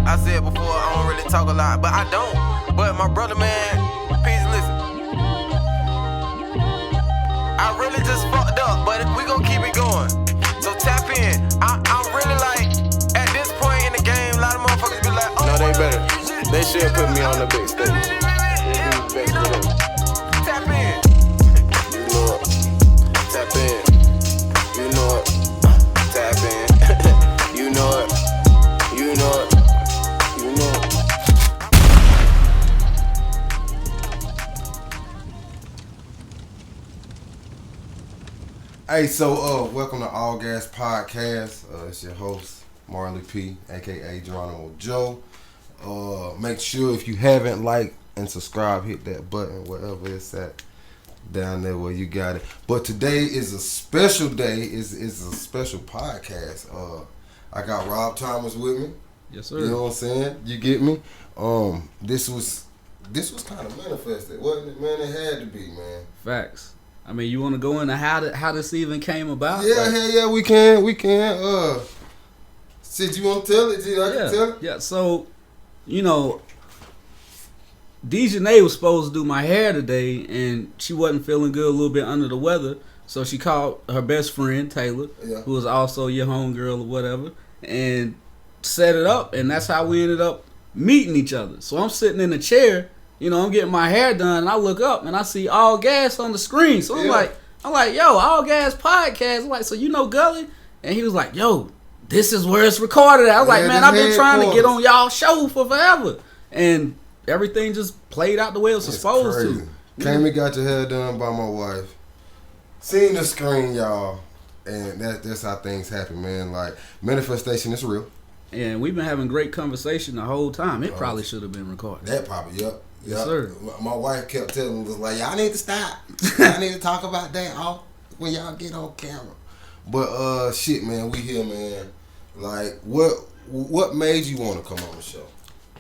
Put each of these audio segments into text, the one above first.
I said before, I don't really talk a lot, but I don't. But my brother, man, peace, listen. I really just fucked up, but we gon' keep it going. So tap in. I'm really like, at this point in the game, a lot of motherfuckers be like, oh, no, they better. They should put me on the big stage. Tap in. You know it. Tap in. You know it. Tap in. You know it. You know it. You know it. Hey, so welcome to ALLGAS Podcast. It's your host, Marley P, aka Geronimo Joe. Make sure if you haven't liked and subscribe, hit that button wherever it's at down there where you got it. But today is a special day. It's a special podcast. I got Rob Thomas with me. Yes, sir. You know what I'm saying? You get me? This was kind of manifested, wasn't it, man? It had to be, man. Facts. I mean, you want to go into how this even came about? Yeah, like, yeah, we can. Shit, you want to tell it? I can tell it? Yeah, so, you know, Dejanay was supposed to do my hair today, and she wasn't feeling good, a little bit under the weather, so she called her best friend, Taylor, who was also your homegirl or whatever, and set it up, and that's how we ended up meeting each other. So I'm sitting in a chair, you know, I'm getting my hair done, and I look up, and I see ALLGAS on the screen, so I'm like, yo, ALLGAS Podcast. I'm like, so you know Gully? And he was like, yo, this is where it's recorded at. I was like, man, I've been trying to get on y'all show for forever. And everything just played out the way it was supposed to. Came and got your hair done by my wife. Seen the screen, y'all. And that's how things happen, man. Like, manifestation is real. And we've been having great conversation the whole time. It probably should have been recorded. That probably, yep. Yes, sir. My wife kept telling me, was like, y'all need to stop. Y'all need to talk about that when y'all get on camera. But shit, man, we here, man. Like, what made you want to come on the show?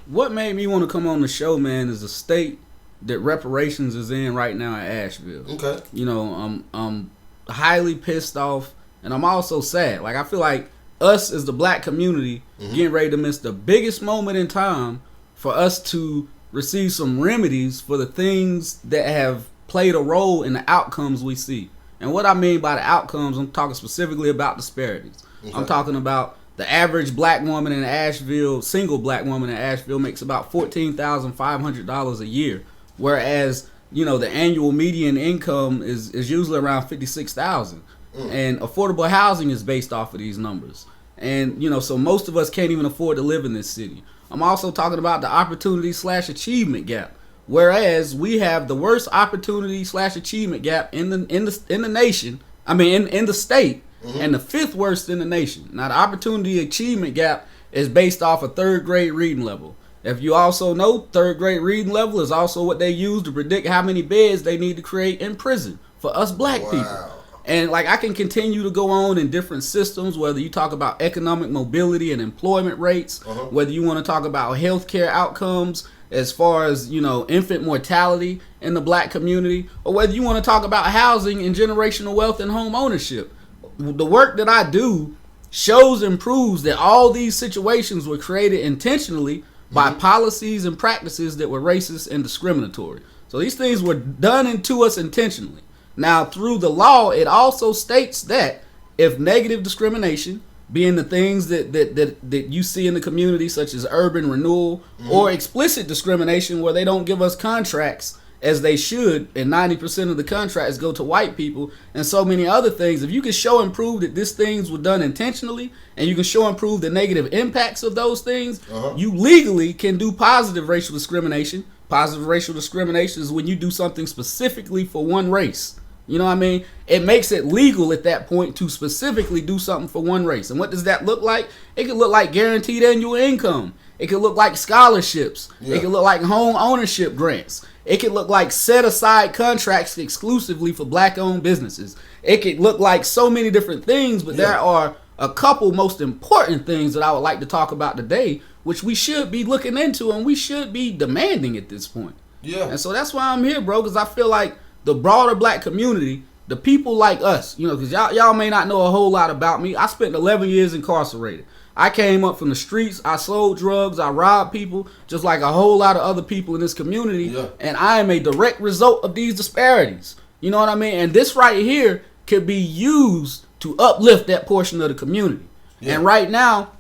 What made me want to come on the show, man, is the state that Reparations is in right now in Asheville. Okay. You know, I'm highly pissed off, and I'm also sad. Like, I feel like us as the black community getting ready to miss the biggest moment in time for us to receive some remedies for the things that have played a role in the outcomes we see. And what I mean by the outcomes, I'm talking specifically about disparities. Okay. I'm talking about the average black woman in Asheville, single black woman in Asheville makes about $14,500 a year. Whereas, you know, the annual median income is usually around $56,000. And affordable housing is based off of these numbers. And, you know, so most of us can't even afford to live in this city. I'm also talking about the opportunity/achievement gap. Whereas we have the worst opportunity/achievement gap in the nation. I mean, in the state, and the fifth worst in the nation. Now, the opportunity achievement gap is based off a third grade reading level. If you also know, third grade reading level is also what they use to predict how many beds they need to create in prison for us black people. And like, I can continue to go on in different systems, whether you talk about economic mobility and employment rates, whether you want to talk about healthcare outcomes as far as, you know, infant mortality in the black community, or whether you want to talk about housing and generational wealth and home ownership. The work that I do shows and proves that all these situations were created intentionally by policies and practices that were racist and discriminatory. So these things were done into us intentionally. Now, through the law, it also states that if negative discrimination, being the things that you see in the community, such as urban renewal, or explicit discrimination where they don't give us contracts as they should, and 90% of the contracts go to white people, and so many other things, if you can show and prove that these things were done intentionally, and you can show and prove the negative impacts of those things, you legally can do positive racial discrimination. Positive racial discrimination is when you do something specifically for one race. You know what I mean? It makes it legal at that point to specifically do something for one race. And what does that look like? It could look like guaranteed annual income. It could look like scholarships. It could look like home ownership grants. It could look like set aside contracts exclusively for black owned businesses. It could look like so many different things, but there are a couple most important things that I would like to talk about today, which we should be looking into and we should be demanding at this point. And so that's why I'm here, bro, because I feel like the broader black community, the people like us, you know, because y'all may not know a whole lot about me. I spent 11 years incarcerated. I came up from the streets. I sold drugs. I robbed people, just like a whole lot of other people in this community. Yeah. And I am a direct result of these disparities. You know what I mean? And this right here could be used to uplift that portion of the community. Yeah. And right now,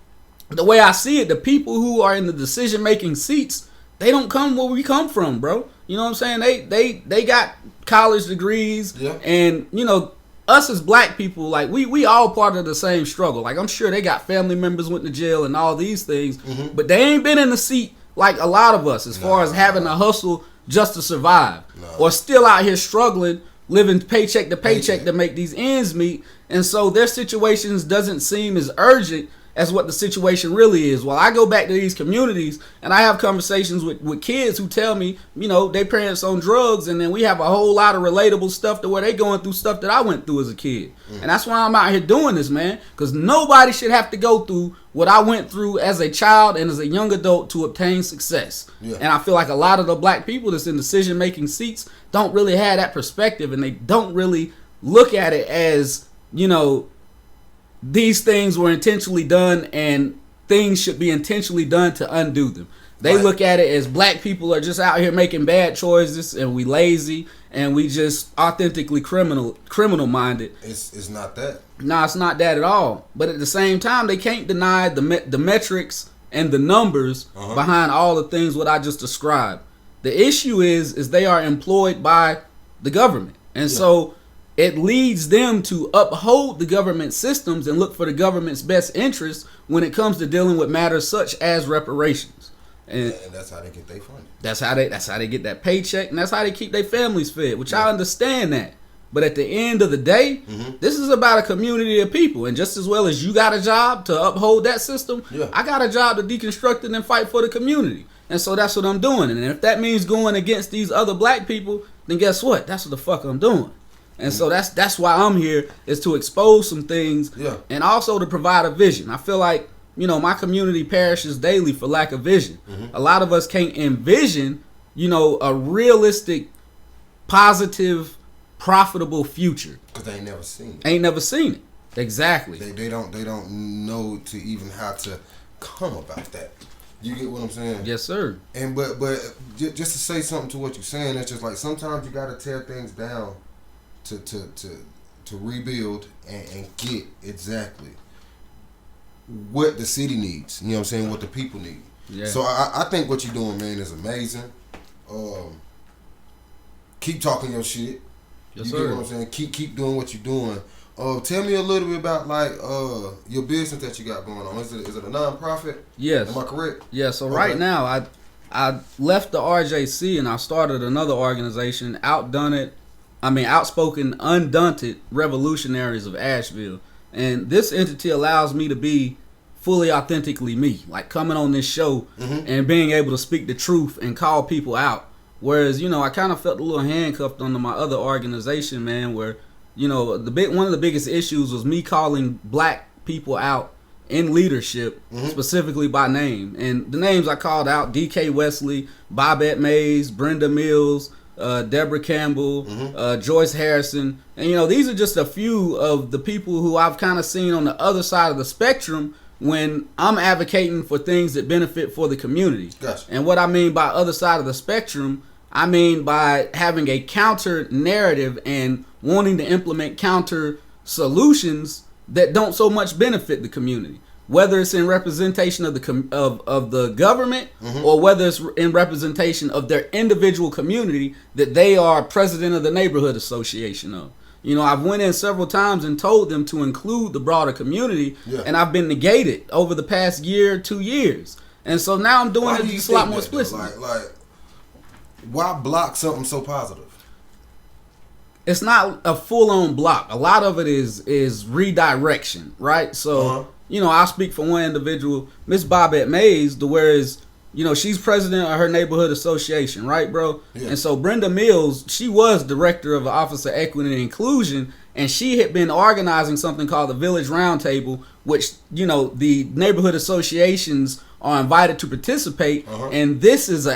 the way I see it, the people who are in the decision-making seats, they don't come where we come from, bro. You know what I'm saying? They got college degrees. Yeah. And, you know, us as black people, like, we all part of the same struggle. Like, I'm sure they got family members went to jail and all these things, but they ain't been in the seat like a lot of us as far as having to hustle just to survive. Or still out here struggling, living paycheck to paycheck to make these ends meet. And so their situations doesn't seem as urgent as what the situation really is. Well, I go back to these communities and I have conversations with kids who tell me, you know, their parents on drugs, and then we have a whole lot of relatable stuff to where they going through stuff that I went through as a kid. And that's why I'm out here doing this, man, because nobody should have to go through what I went through as a child and as a young adult to obtain success. Yeah. And I feel like a lot of the black people that's in decision-making seats don't really have that perspective, and they don't really look at it as, you know, these things were intentionally done and things should be intentionally done to undo them. They look at it as black people are just out here making bad choices and we lazy and we just authentically criminal minded. It's not that. No, it's not that at all. But at the same time, they can't deny the metrics and the numbers behind all the things what I just described. The issue is they are employed by the government. And so it leads them to uphold the government systems and look for the government's best interest when it comes to dealing with matters such as reparations. And that's how they get their funding. That's how they get that paycheck, and that's how they keep their families fed, which I understand that. But at the end of the day, this is about a community of people. And just as well as you got a job to uphold that system, I got a job to deconstruct it and fight for the community. And so that's what I'm doing. And if that means going against these other black people, then guess what? That's what the fuck I'm doing. And so that's why I'm here, is to expose some things and also to provide a vision. I feel like, you know, my community perishes daily for lack of vision. A lot of us can't envision, you know, a realistic, positive, profitable future. Because they ain't never seen it. Ain't never seen it. Exactly. They don't know to even how to come about that. You get what I'm saying? Yes, sir. And but just to say something to what you're saying, it's just like sometimes you got to tear things down to rebuild and get exactly what the city needs. You know what I'm saying? What the people need. Yeah. So I think what you're doing, man, is amazing. Keep talking your shit. Yes, you sir. Get what I'm saying? Keep doing what you're doing. Tell me a little bit about like your business that you got going on. Is it a nonprofit? Yes. Am I correct? Yeah. So right now I left the RJC and I started another organization, Outspoken Undaunted Revolutionaries of Asheville. And this entity allows me to be fully authentically me, like coming on this show and being able to speak the truth and call people out. Whereas, you know, I kind of felt a little handcuffed under my other organization, man, where, you know, one of the biggest issues was me calling black people out in leadership, specifically by name. And the names I called out: D.K. Wesley, Bobette Mays, Brenda Mills, Deborah Campbell, Joyce Harrison. And, you know, these are just a few of the people who I've kind of seen on the other side of the spectrum when I'm advocating for things that benefit for the community. Gotcha. And what I mean by other side of the spectrum, I mean by having a counter narrative and wanting to implement counter solutions that don't so much benefit the community. Whether it's in representation of the government or whether it's in representation of their individual community that they are president of the neighborhood association of. You know, I've went in several times and told them to include the broader community, and I've been negated over the past year, 2 years. And so now I'm doing it just a lot more explicitly. Like, why block something so positive? It's not a full-on block. A lot of it is redirection, right? So, you know, I'll speak for one individual, Miss Bobette Mays, whereas, you know, she's president of her neighborhood association, right, bro? Yeah. And so Brenda Mills, she was director of the Office of Equity and Inclusion, and she had been organizing something called the Village Roundtable, which, you know, the neighborhood associations are invited to participate, and this is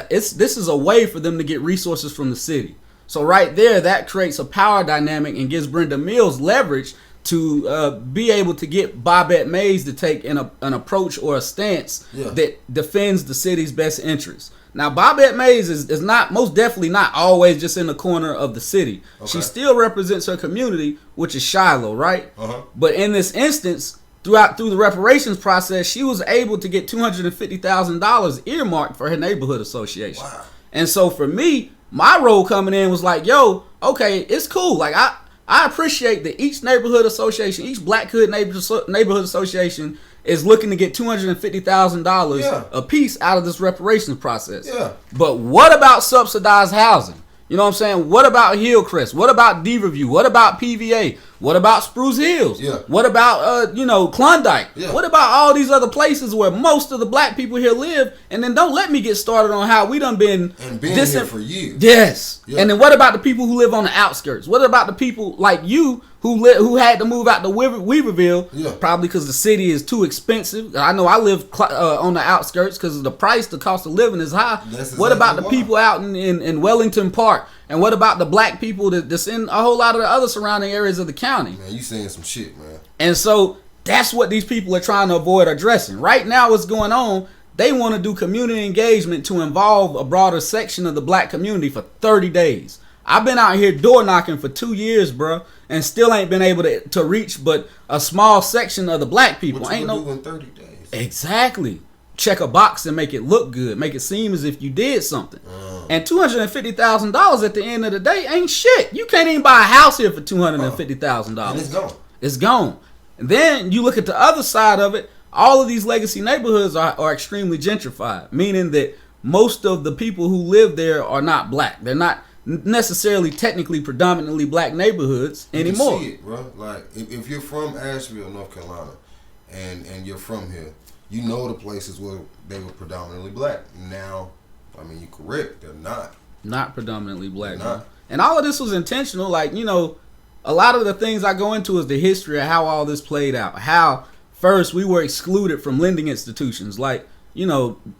a way for them to get resources from the city. So right there, that creates a power dynamic and gives Brenda Mills leverage to be able to get Bobette Mays to take an approach or a stance that defends the city's best interests. Now, Bobette Mays is not, most definitely not always just in the corner of the city. Okay. She still represents her community, which is Shiloh, right? But in this instance, through the reparations process, she was able to get $250,000 earmarked for her neighborhood association. Wow. And so for me, my role coming in was like, yo, okay, it's cool. Like, I appreciate that each neighborhood association, each Black Hood neighborhood association is looking to get $250,000 a piece out of this reparations process. Yeah. But what about subsidized housing? You know what I'm saying? What about Hillcrest? What about D Review? What about PVA? What about Spruce Hills? Yeah. What about Klondike? Yeah. What about all these other places where most of the Black people here live? And then don't let me get started on how we done been here for years. Yes. Yeah. And then what about the people who live on the outskirts? What about the people like you who had to move out to Weaverville? Yeah. Probably because the city is too expensive. I know I live on the outskirts because the cost of living is high. Exactly what about the people out in Wellington Park? And what about the Black people that's in a whole lot of the other surrounding areas of the county? Man, you saying some shit, man. And so that's what these people are trying to avoid addressing. Right now, what's going on, they want to do community engagement to involve a broader section of the Black community for 30 days. I've been out here door knocking for 2 years, bro, and still ain't been able to reach but a small section of the Black people. What you gonna do in 30 days? Exactly. Check a box and make it look good. Make it seem as if you did something. And $250,000 at the end of the day ain't shit. You can't even buy a house here for $250,000. And it's gone. It's gone. And then you look at the other side of it. All of these legacy neighborhoods are extremely gentrified, meaning that most of the people who live there are not Black. They're not necessarily technically predominantly Black neighborhoods anymore. You can see it, bro. Like if you're from Asheville, North Carolina, and you're from here, you know the places where they were predominantly Black. Now, I mean, you're correct. They're not predominantly Black. Not. And all of this was intentional. Like, a lot of the things I go into is the history of how all this played out. How first we were excluded from lending institutions. Like,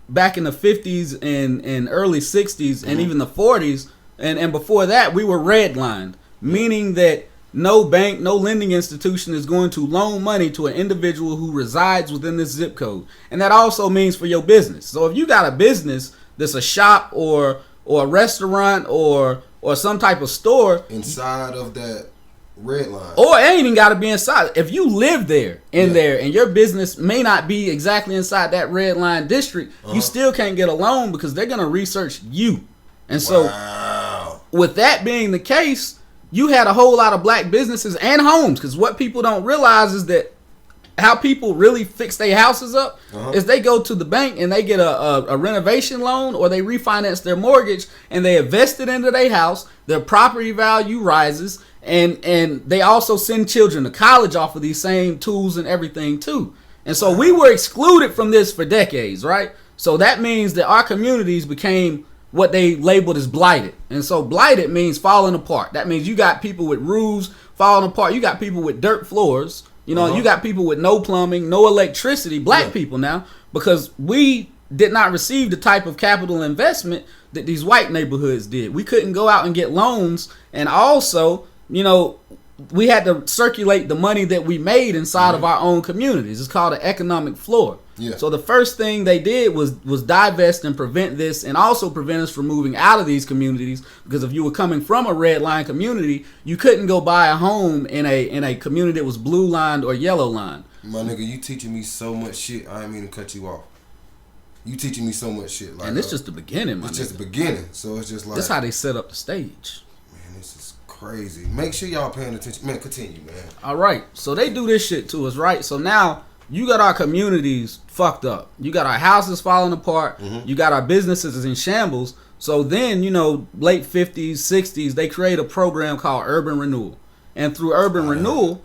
back in the 50s and early 60s and even the 40s. And before that, we were redlined, meaning that no bank, no lending institution is going to loan money to an individual who resides within this zip code. And that also means for your business. So if you got a business that's a shop or a restaurant or some type of store inside of that red line, or it ain't even got to be inside. If you live there and your business may not be exactly inside that red line district, you still can't get a loan because they're going to research you. And so with that being the case, you had a whole lot of Black businesses and homes, because what people don't realize is that how people really fix their houses up is they go to the bank and they get a renovation loan, or they refinance their mortgage and they invest it into their house. Their property value rises, and they also send children to college off of these same tools and everything too. And so we were excluded from this for decades, right? So that means that our communities became what they labeled as blighted. And so blighted means falling apart. That means you got people with roofs falling apart. You got people with dirt floors. You got people with no plumbing, no electricity, Black people now, because we did not receive the type of capital investment that these white neighborhoods did. We couldn't go out and get loans. And also, we had to circulate the money that we made inside of our own communities. It's called an economic floor. Yeah. So the first thing they did was divest and prevent this, and also prevent us from moving out of these communities, because if you were coming from a red line community, you couldn't go buy a home in a community that was blue lined or yellow lined. My nigga, you teaching me so much shit. I didn't mean to cut you off. You teaching me so much shit. Like, and it's just the beginning, man. It's just the beginning. So it's just like, that's how they set up the stage. Man, this is crazy. Make sure y'all paying attention. Man, continue, man. All right. So they do this shit to us, right? So now you got our communities fucked up. You got our houses falling apart. You got our businesses in shambles. So then, late 50s, 60s, they create a program called urban renewal. And through urban renewal,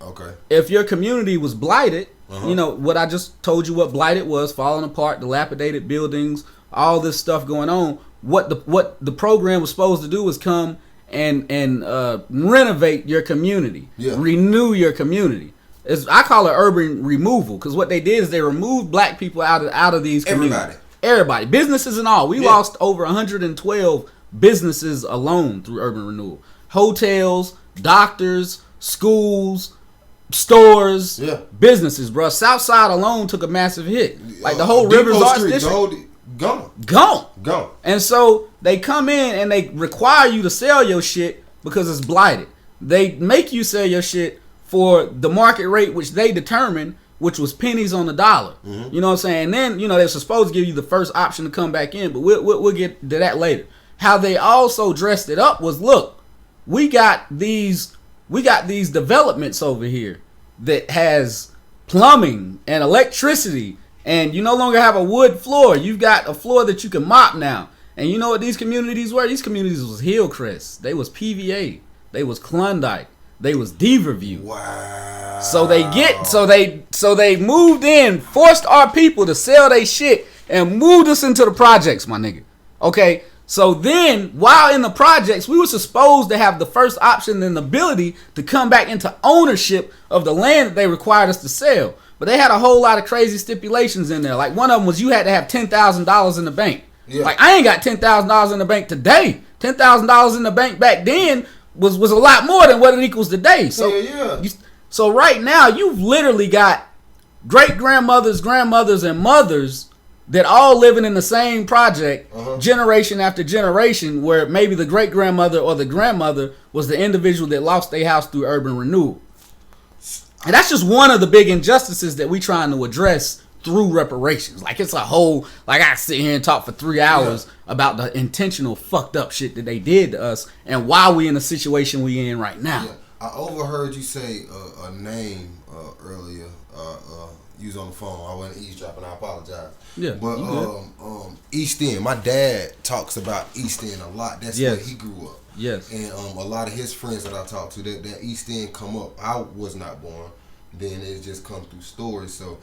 if your community was blighted, what I just told you what blighted was, falling apart, dilapidated buildings, all this stuff going on, what the program was supposed to do was come and renovate your community, renew your community. I call it urban removal, because what they did is they removed Black people out of these communities. Everybody, businesses and all. We lost over 112 businesses alone through urban renewal. Hotels, doctors, schools, stores, businesses, bro. Southside alone took a massive hit. Like the whole Rivers Arts District, gone. And so they come in and they require you to sell your shit because it's blighted. They make you sell your shit for the market rate which they determined, which was pennies on the dollar. You know what I'm saying? And then, you know, they're supposed to give you the first option to come back in, but we'll get to that later. How they also dressed it up was, look, we got these developments over here that has plumbing and electricity, and you no longer have a wood floor. You've got a floor that you can mop now. And you know what these communities were? These communities was Hillcrest. They was PVA. They was Klondike. They was Deaverview. Wow. So they moved in, forced our people to sell their shit, and moved us into the projects, my nigga. Okay. So then, while in the projects, we were supposed to have the first option and the ability to come back into ownership of the land that they required us to sell. But they had a whole lot of crazy stipulations in there. Like, one of them was you had to have $10,000 in the bank. Yeah. Like, I ain't got $10,000 in the bank today. $10,000 in the bank back then was a lot more than what it equals today. So, so right now, you've literally got great-grandmothers, grandmothers, and mothers that all living in the same project, generation after generation, where maybe the great-grandmother or the grandmother was the individual that lost their house through urban renewal. And that's just one of the big injustices that we trying to address through reparations. Like, it's a whole, like, I sit here and talk for 3 hours about the intentional fucked up shit that they did to us and why we in the situation we in right now. Yeah. I overheard you say a name earlier. You was on the phone. I wasn't eavesdropping. I apologize. Yeah, but East End. My dad talks about East End a lot. That's where he grew up. Yes. And a lot of his friends that I talked to, that East End come up. I was not born. Then it just come through stories. So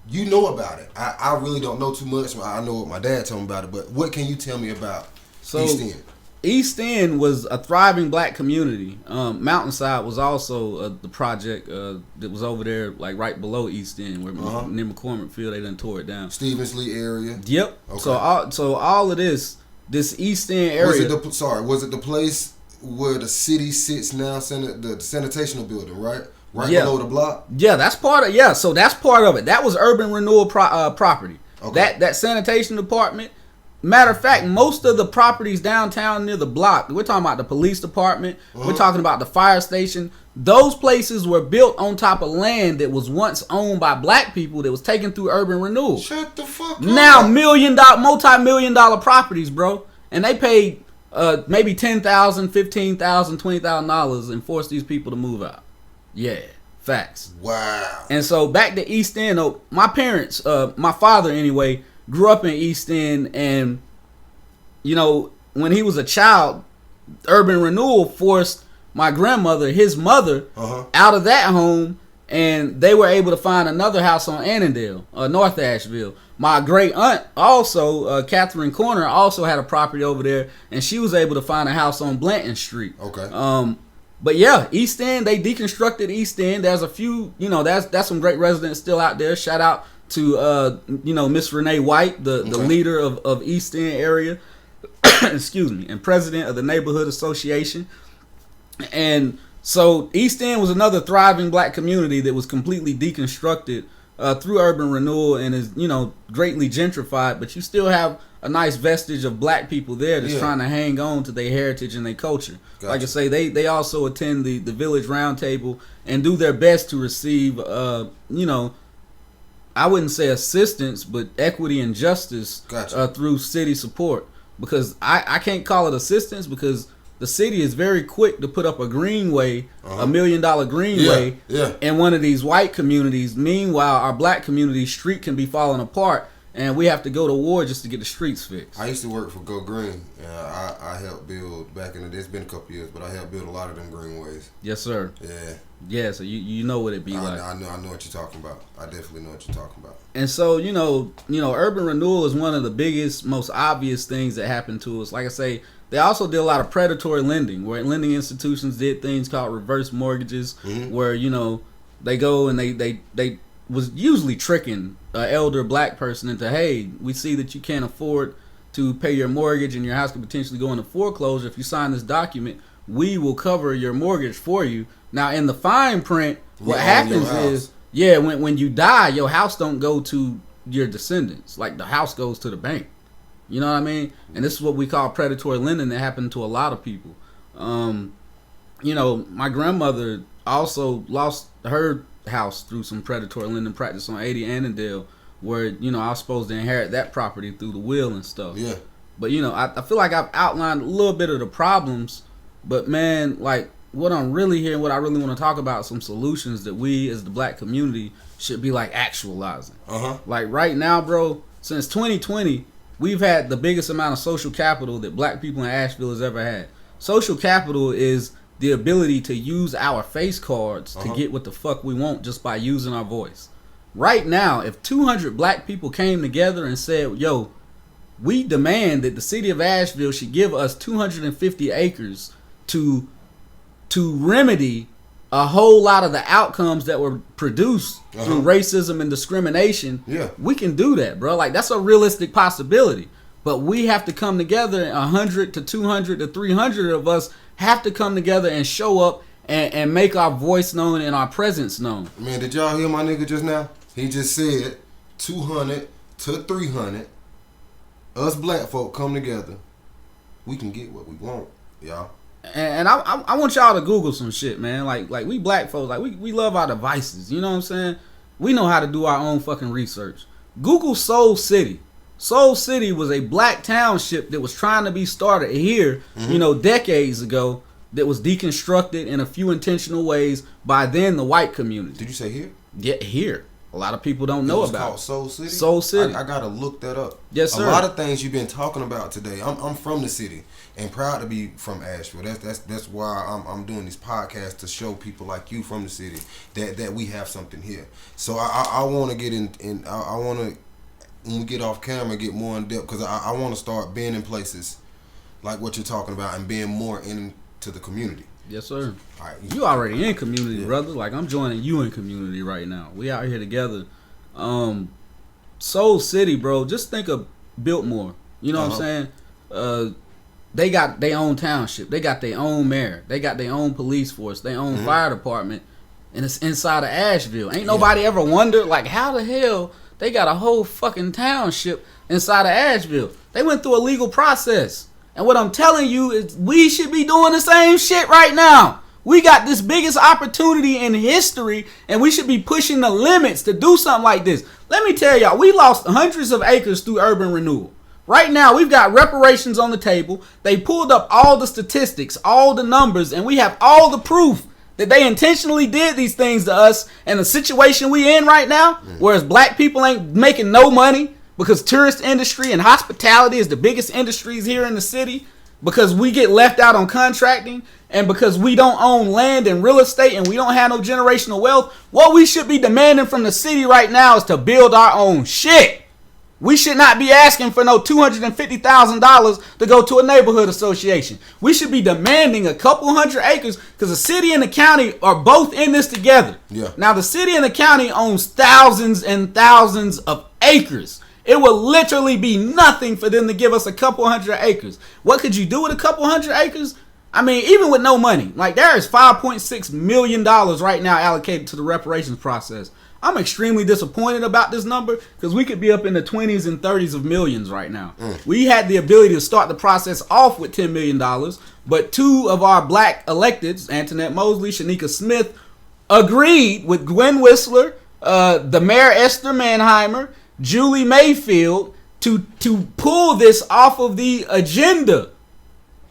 you know about it. I really don't know too much. I know what my dad told me about it. But what can you tell me about East End? East End was a thriving black community. Mountainside was also the project that was over there, like right below East End, where near McCormick Field. They done tore it down. Stevensley area. Yep. Okay. So all of this East End area. Was it the place where the city sits now? The sanitational building, right? Right below the block. Yeah, that's part of. So that's part of it. That was urban renewal property. Okay. That sanitation department. Matter of fact, most of the properties downtown near the block, we're talking about the police department, we're talking about the fire station. Those places were built on top of land that was once owned by black people that was taken through urban renewal. Shut the fuck up. Now multi-million-dollar properties, bro. And they paid maybe $10,000, $15,000, $20,000 and forced these people to move out. Yeah, facts. Wow. And so back to East End, my parents, my father anyway, grew up in East End, and you know, when he was a child, urban renewal forced my grandmother, his mother, out of that home, and they were able to find another house on Annandale, North Asheville. My great aunt also, Catherine Corner, also had a property over there, and she was able to find a house on Blanton Street. Okay. But yeah, East End, they deconstructed East End. There's a few, you know, that's some great residents still out there. Shout out to Miss Renee White, the leader of East End area, excuse me, and president of the neighborhood association. And so East End was another thriving black community that was completely deconstructed through urban renewal and is, you know, greatly gentrified, but you still have a nice vestige of black people there that's trying to hang on to their heritage and their culture. Gotcha. Like I say, they also attend the Village Roundtable and do their best to receive, I wouldn't say assistance, but equity and justice through city support. Because I can't call it assistance because the city is very quick to put up a greenway, $1 million greenway in one of these white communities. Meanwhile, our black community street can be falling apart, and we have to go to war just to get the streets fixed. I used to work for Go Green. I helped build back in the day. It's been a couple years, but I helped build a lot of them greenways. Yes, sir. Yeah. Yeah, so you know what it be like. I know what you're talking about. I definitely know what you're talking about. And so, you know, urban renewal is one of the biggest, most obvious things that happened to us. Like I say, they also did a lot of predatory lending, where lending institutions did things called reverse mortgages, where, you know, they go and they was usually tricking an elder black person into, hey, we see that you can't afford to pay your mortgage and your house could potentially go into foreclosure if you sign this document we will cover your mortgage for you. Now, in the fine print, what own happens your is, yeah, when you die, your house don't go to your descendants. Like, the house goes to the bank. You know what I mean? And this is what we call predatory lending that happened to a lot of people. You know, my grandmother also lost her house through some predatory lending practice on 80 Annandale, where, you know, I was supposed to inherit that property through the will and stuff. Yeah. But, you know, I feel like I've outlined a little bit of the problems, but, man, like, what I'm really hearing, what I really want to talk about, some solutions that we as the black community should be, like, actualizing. Like, right now, bro, since 2020, we've had the biggest amount of social capital that black people in Asheville has ever had. Social capital is the ability to use our face cards to get what the fuck we want just by using our voice. Right now, if 200 black people came together and said, yo, we demand that the city of Asheville should give us 250 acres to remedy a whole lot of the outcomes that were produced through racism and discrimination, we can do that, bro. Like, that's a realistic possibility. But we have to come together, 100 to 200 to 300 of us have to come together and show up and make our voice known and our presence known. Man, did y'all hear my nigga just now? He just said 200 to 300. Us black folk come together. We can get what we want, y'all. And I want y'all to Google some shit, man. Like we black folks, like we love our devices. You know what I'm saying? We know how to do our own fucking research. Google Soul City. Soul City was a black township that was trying to be started here, you know, decades ago, that was deconstructed in a few intentional ways by then the white community. Did you say here? Yeah, here. A lot of people don't know about it. Called Soul City? Soul City. I gotta look that up. Yes, sir. A lot of things you've been talking about today. I'm from the city and proud to be from Asheville. That's why I'm doing these podcasts, to show people like you from the city that we have something here. So I want to get in. I want to, when we get off camera, get more in depth, because I want to start being in places like what you're talking about and being more into the community. Yes, sir. All right. You already in community, brother. Like, I'm joining you in community right now. We out here together. Soul City, bro. Just think of Biltmore. You know what I'm saying? They got their own township. They got their own mayor. They got their own police force, their own fire department. And it's inside of Asheville. Ain't nobody ever wondered, like, how the hell they got a whole fucking township inside of Asheville? They went through a legal process. And what I'm telling you is we should be doing the same shit right now. We got this biggest opportunity in history, and we should be pushing the limits to do something like this. Let me tell y'all, we lost hundreds of acres through urban renewal. Right now, we've got reparations on the table. They pulled up all the statistics, all the numbers, and we have all the proof that they intentionally did these things to us. And the situation we in right now, whereas black people ain't making no money, because tourist industry and hospitality is the biggest industries here in the city, because we get left out on contracting, and because we don't own land and real estate and we don't have no generational wealth, what we should be demanding from the city right now is to build our own shit. We should not be asking for no $250,000 to go to a neighborhood association. We should be demanding a couple hundred acres, because the city and the county are both in this together. Yeah. Now, the city and the county owns thousands and thousands of acres. It would literally be nothing for them to give us a couple hundred acres. What could you do with a couple hundred acres? I mean, even with no money. Like, there is $5.6 million right now allocated to the reparations process. I'm extremely disappointed about this number, because we could be up in the 20s and 30s of millions right now. We had the ability to start the process off with $10 million, but two of our black electeds, Antoinette Mosley, Shanika Smith, agreed with Gwen Whistler, the mayor Esther Manheimer, Julie Mayfield, to pull this off of the agenda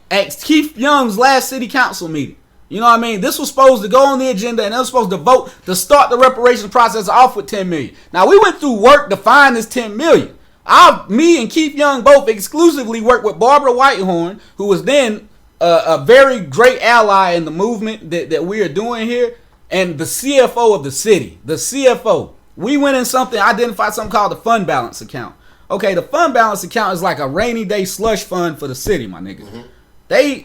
at Keith Young's last city council meeting. You know what I mean? This was supposed to go on the agenda, and they were supposed to vote to start the reparations process off with $10 million. Now, we went through work to find this $10 million. Me and Keith Young both exclusively worked with Barbara Whitehorn, who was then a very great ally in the movement that we are doing here, and the CFO of the city. The CFO. We went in identified something called the fund balance account. Okay, the fund balance account is like a rainy day slush fund for the city, my nigga.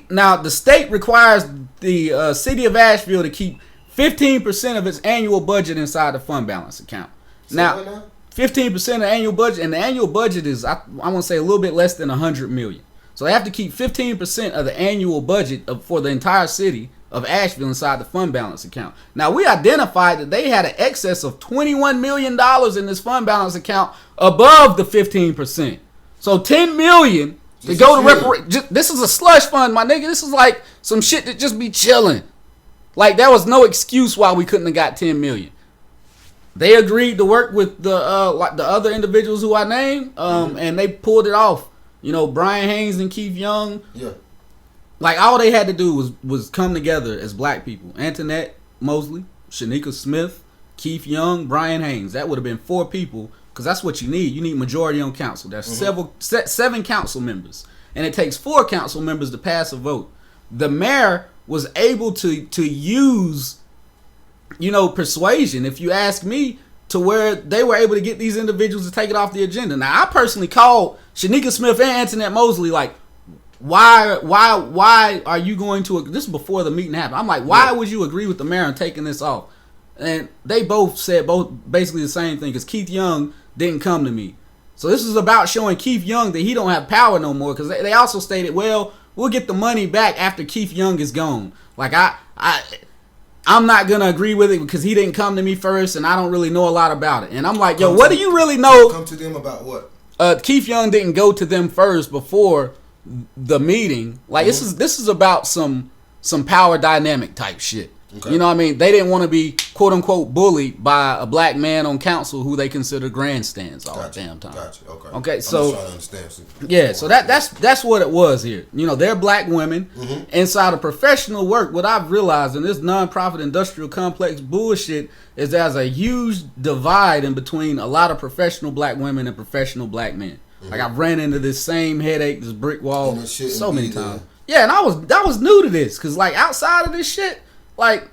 Now, the state requires the city of Asheville to keep 15% of its annual budget inside the fund balance account. Now, 15% of the annual budget, and the annual budget is, I want to say, a little bit less than $100 million. So they have to keep 15% of the annual budget for the entire city of Asheville inside the fund balance account. Now, we identified that they had an excess of $21 million in this fund balance account above the 15%. So $10 million to go to reparations. This is a slush fund, my nigga. This is like some shit that just be chilling. Like, there was no excuse why we couldn't have got $10 million. They agreed to work with the other individuals who I named, and they pulled it off. You know, Brian Haynes and Keith Young. Yeah. Like, all they had to do was come together as black people. Antoinette Mosley, Shanika Smith, Keith Young, Brian Haynes. That would have been 4 people, because that's what you need. You need majority on council. There's 7 council members, and it takes 4 council members to pass a vote. The mayor was able to use, you know, persuasion, if you ask me, to where they were able to get these individuals to take it off the agenda. Now, I personally called Shanika Smith and Antoinette Mosley, like, why are you going to, this is before the meeting happened. I'm like, why would you agree with the mayor on taking this off? And they both said basically the same thing, because Keith Young didn't come to me. So this is about showing Keith Young that he don't have power no more, because they also stated, well, we'll get the money back after Keith Young is gone. Like, I'm not going to agree with it because he didn't come to me first, and I don't really know a lot about it. And I'm like, yo, what do you really know? Come to them about what? Keith Young didn't go to them first before the meeting. Like, this is about some power dynamic type shit. Okay. You know what I mean? They didn't want to be quote unquote bullied by a black man on council who they consider grandstands all the damn time. Gotcha. Okay. Okay. I'm So just trying to understand. Yeah. So that's what it was here. You know, they're black women inside of professional work. What I've realized in this nonprofit industrial complex bullshit is there's a huge divide in between a lot of professional black women and professional black men. Like, I've ran into this same headache, this brick wall, so many times. Yeah, and I was new to this, because, like, outside of this shit, like,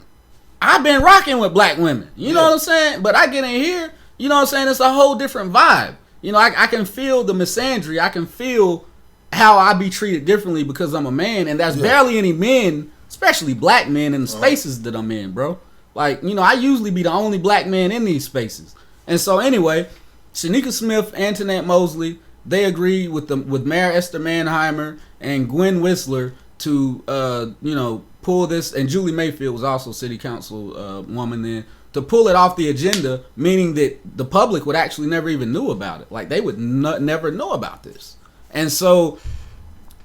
I've been rocking with black women. You know what I'm saying? But I get in here, you know what I'm saying? It's a whole different vibe. You know, I can feel the misandry. I can feel how I be treated differently because I'm a man, and there's barely any men, especially black men, in the spaces that I'm in, bro. Like, you know, I usually be the only black man in these spaces. And so anyway, Shanika Smith, Antoinette Mosley, they agreed with Mayor Esther Manheimer and Gwen Whistler to, you know, pull this, and Julie Mayfield was also city council woman then, to pull it off the agenda, meaning that the public would actually never even knew about it. Like, they would never know about this. And so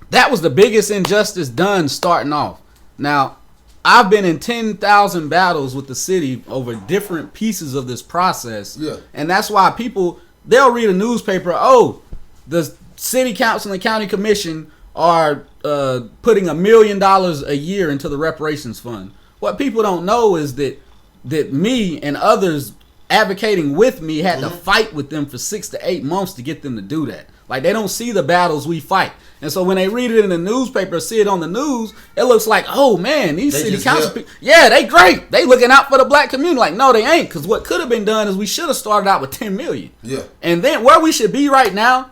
that was the biggest injustice done starting off. Now, I've been in 10,000 battles with the city over different pieces of this process. Yeah. And that's why people, they'll read a newspaper, oh, the city council and county commission are putting $1 million a year into the reparations fund. What people don't know is that me and others advocating with me had to fight with them for 6 to 8 months to get them to do that. Like, they don't see the battles we fight. And so when they read it in the newspaper, see it on the news, it looks like, oh man, these city council people, they great. They looking out for the black community. Like, no, they ain't. Because what could have been done is we should have started out with $10 million. Yeah. And then where we should be right now,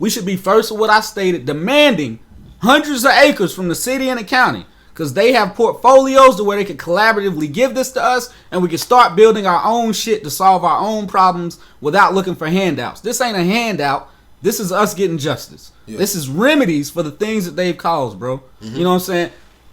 we should be first of what I stated, demanding hundreds of acres from the city and the county, because they have portfolios to where they can collaboratively give this to us, and we can start building our own shit to solve our own problems without looking for handouts. This ain't a handout. This is us getting justice. Yeah. This is remedies for the things that they've caused, bro. You know what I'm saying?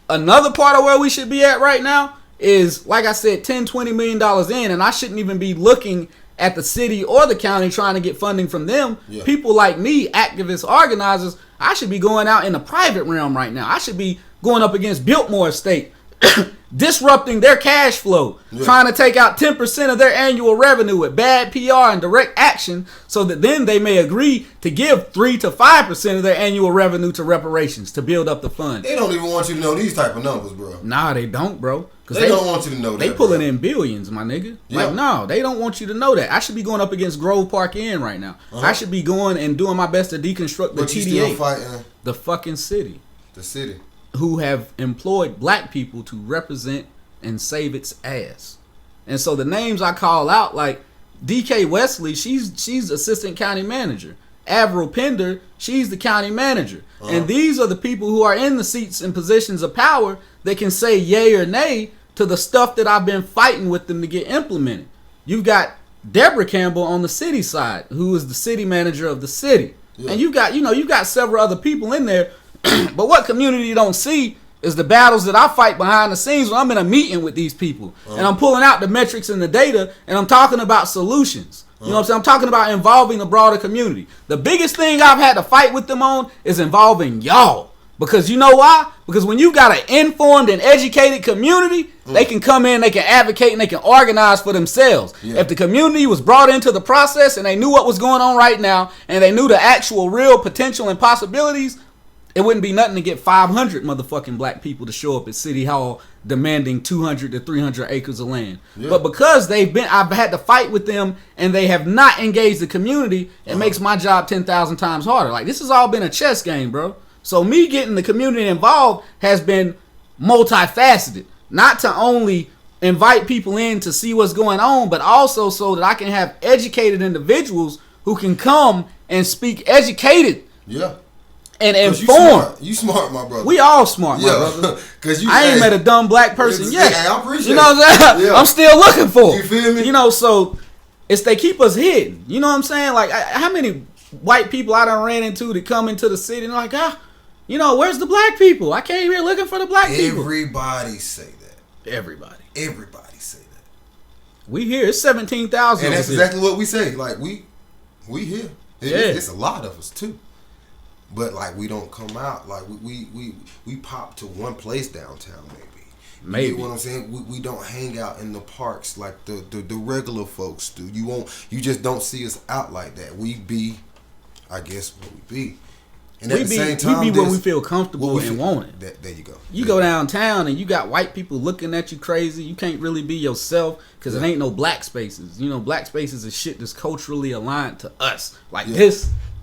Another part of where we should be at right now is, like I said, $10-20 million in, and I shouldn't even be looking at the city or the county trying to get funding from them. Yeah. People like me, activists, organizers, I should be going out in the private realm right now. I should be going up against Biltmore Estate, disrupting their cash flow, trying to take out 10% of their annual revenue with bad PR and direct action, so that then they may agree to give 3 to 5% of their annual revenue to reparations to build up the fund. They don't even want you to know these type of numbers, bro. Nah, they don't, bro. They don't want you to know that. They pulling in billions, my nigga. Yeah. Like, no, they don't want you to know that. I should be going up against Grove Park Inn right now. I should be going and doing my best to deconstruct the TDA. You still fighting the fucking city. The city. Who have employed black people to represent and save its ass. And so the names I call out, like DK Wesley, she's assistant county manager. Avril Pender, she's the county manager. And these are the people who are in the seats and positions of power that can say yay or nay to the stuff that I've been fighting with them to get implemented. You've got Deborah Campbell on the city side, who is the city manager of the city. Yeah. And you've got several other people in there But what community don't see is the battles that I fight behind the scenes when I'm in a meeting with these people. And I'm pulling out the metrics and the data, and I'm talking about solutions. You know what I'm saying? I'm talking about involving the broader community. The biggest thing I've had to fight with them on is involving y'all. Because you know why? Because when you got an informed and educated community, they can come in, they can advocate, and they can organize for themselves. Yeah. If the community was brought into the process and they knew what was going on right now, and they knew the actual real potential and possibilities, it wouldn't be nothing to get 500 motherfucking black people to show up at City Hall demanding 200 to 300 acres of land. Yeah. But because I've had to fight with them and they have not engaged the community, it makes my job 10,000 times harder. Like, this has all been a chess game, bro. So me getting the community involved has been multifaceted. Not to only invite people in to see what's going on, but also so that I can have educated individuals who can come and speak educated. Yeah. And informed. You smart, my brother. We all smart, my brother. I ain't met a dumb black person yet. I appreciate it. You know what I'm saying? Yeah. I'm still looking for it. You feel me? You know, so it's they keep us hidden. You know what I'm saying? Like, how many white people I done ran into that come into the city and like, you know, where's the black people? I came here looking for the black people. Everybody say that. Everybody say that. We here. It's 17,000. And that's exactly what we say. Like, we here. It's a lot of us too. But like, we don't come out. Like, we pop to one place downtown maybe. You know what I'm saying? We don't hang out in the parks like the regular folks do. You just don't see us out like that. We be, I guess, what we be. And at the same time, we be where we feel comfortable and want it. There you go. You go downtown and you got white people looking at you crazy. You can't really be yourself because it ain't no black spaces. You know, black spaces is shit that's culturally aligned to us. Like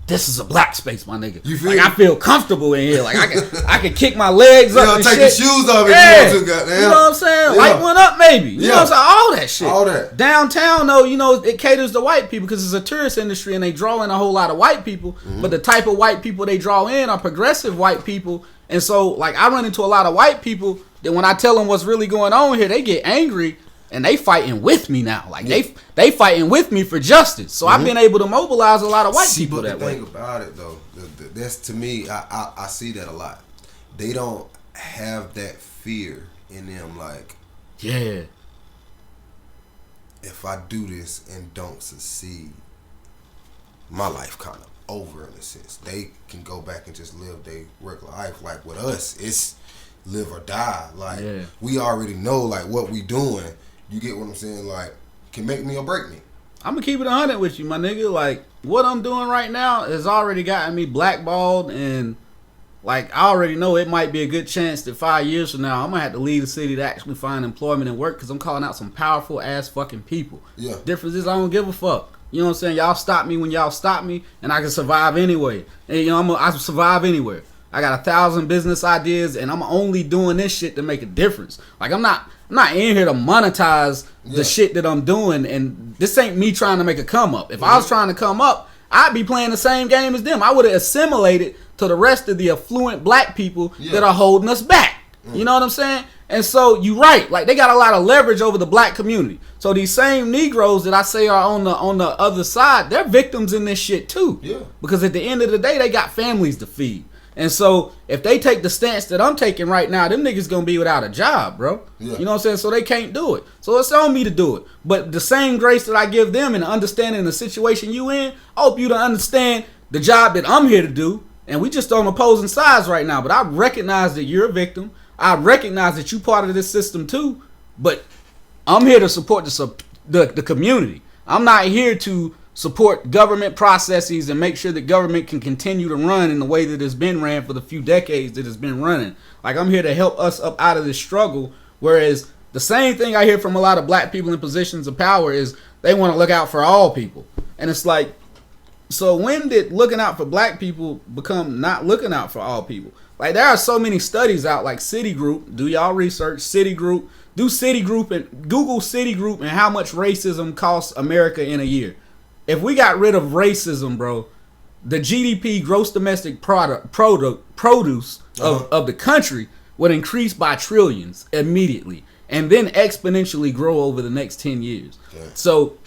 this is a black space, my nigga. You feel like me? I feel comfortable in here. Like I can kick my legs up and take shit. Your shoes off if you want to, goddamn. You know what I'm saying? Light one up maybe. You know what I'm saying? All that shit. All that. Downtown though, you know, it caters to white people because it's a tourist industry and they draw in a whole lot of white people. But the type of white people they draw in are progressive white people. And so like I run into a lot of white people that when I tell them what's really going on here, they get angry. And they fighting with me now. Like, they fighting with me for justice. So I've been able to mobilize a lot of white people that way. The thing about it, though, that's to me, I see that a lot. They don't have that fear in them, like, if I do this and don't succeed, my life kind of over in a sense. They can go back and just live their regular life. Like, with us, it's live or die. Like, we already know, like, what we doing. You get what I'm saying? Like, can make me or break me. I'm gonna keep it 100 with you, my nigga. Like, what I'm doing right now has already gotten me blackballed, and like I already know it might be a good chance that 5 years from now I'm gonna have to leave the city to actually find employment and work because I'm calling out some powerful ass fucking people. Yeah. Difference is I don't give a fuck. You know what I'm saying? Y'all stop me when y'all stop me, and I can survive anyway. And you know I survive anywhere. I got 1,000 business ideas, and I'm only doing this shit to make a difference. Like I'm not in here to monetize the shit that I'm doing, and this ain't me trying to make a come up. If I was trying to come up, I'd be playing the same game as them. I would have assimilated to the rest of the affluent black people that are holding us back. You know what I'm saying? And so you right, like they got a lot of leverage over the black community. So these same Negroes that I say are on the other side, they're victims in this shit too. Yeah. Because at the end of the day, they got families to feed. And so if they take the stance that I'm taking right now, them niggas gonna be without a job, bro. Yeah. You know what I'm saying? So they can't do it. So it's on me to do it. But the same grace that I give them in understanding the situation you in, I hope you to understand the job that I'm here to do. And we just on opposing sides right now. But I recognize that you're a victim. I recognize that you part of this system too. But I'm here to support the community. I'm not here to support government processes and make sure that government can continue to run in the way that it's been ran for the few decades that it's been running. Like I'm here to help us up out of this struggle. Whereas the same thing I hear from a lot of black people in positions of power is they want to look out for all people. And it's like, so when did looking out for black people become not looking out for all people? Like there are so many studies out like Citigroup. Do y'all research Citigroup? Do Citigroup and Google Citigroup and how much racism costs America in a year. If we got rid of racism, bro, the GDP, gross domestic produce of the country would increase by trillions immediately and then exponentially grow over the next 10 years. Damn. So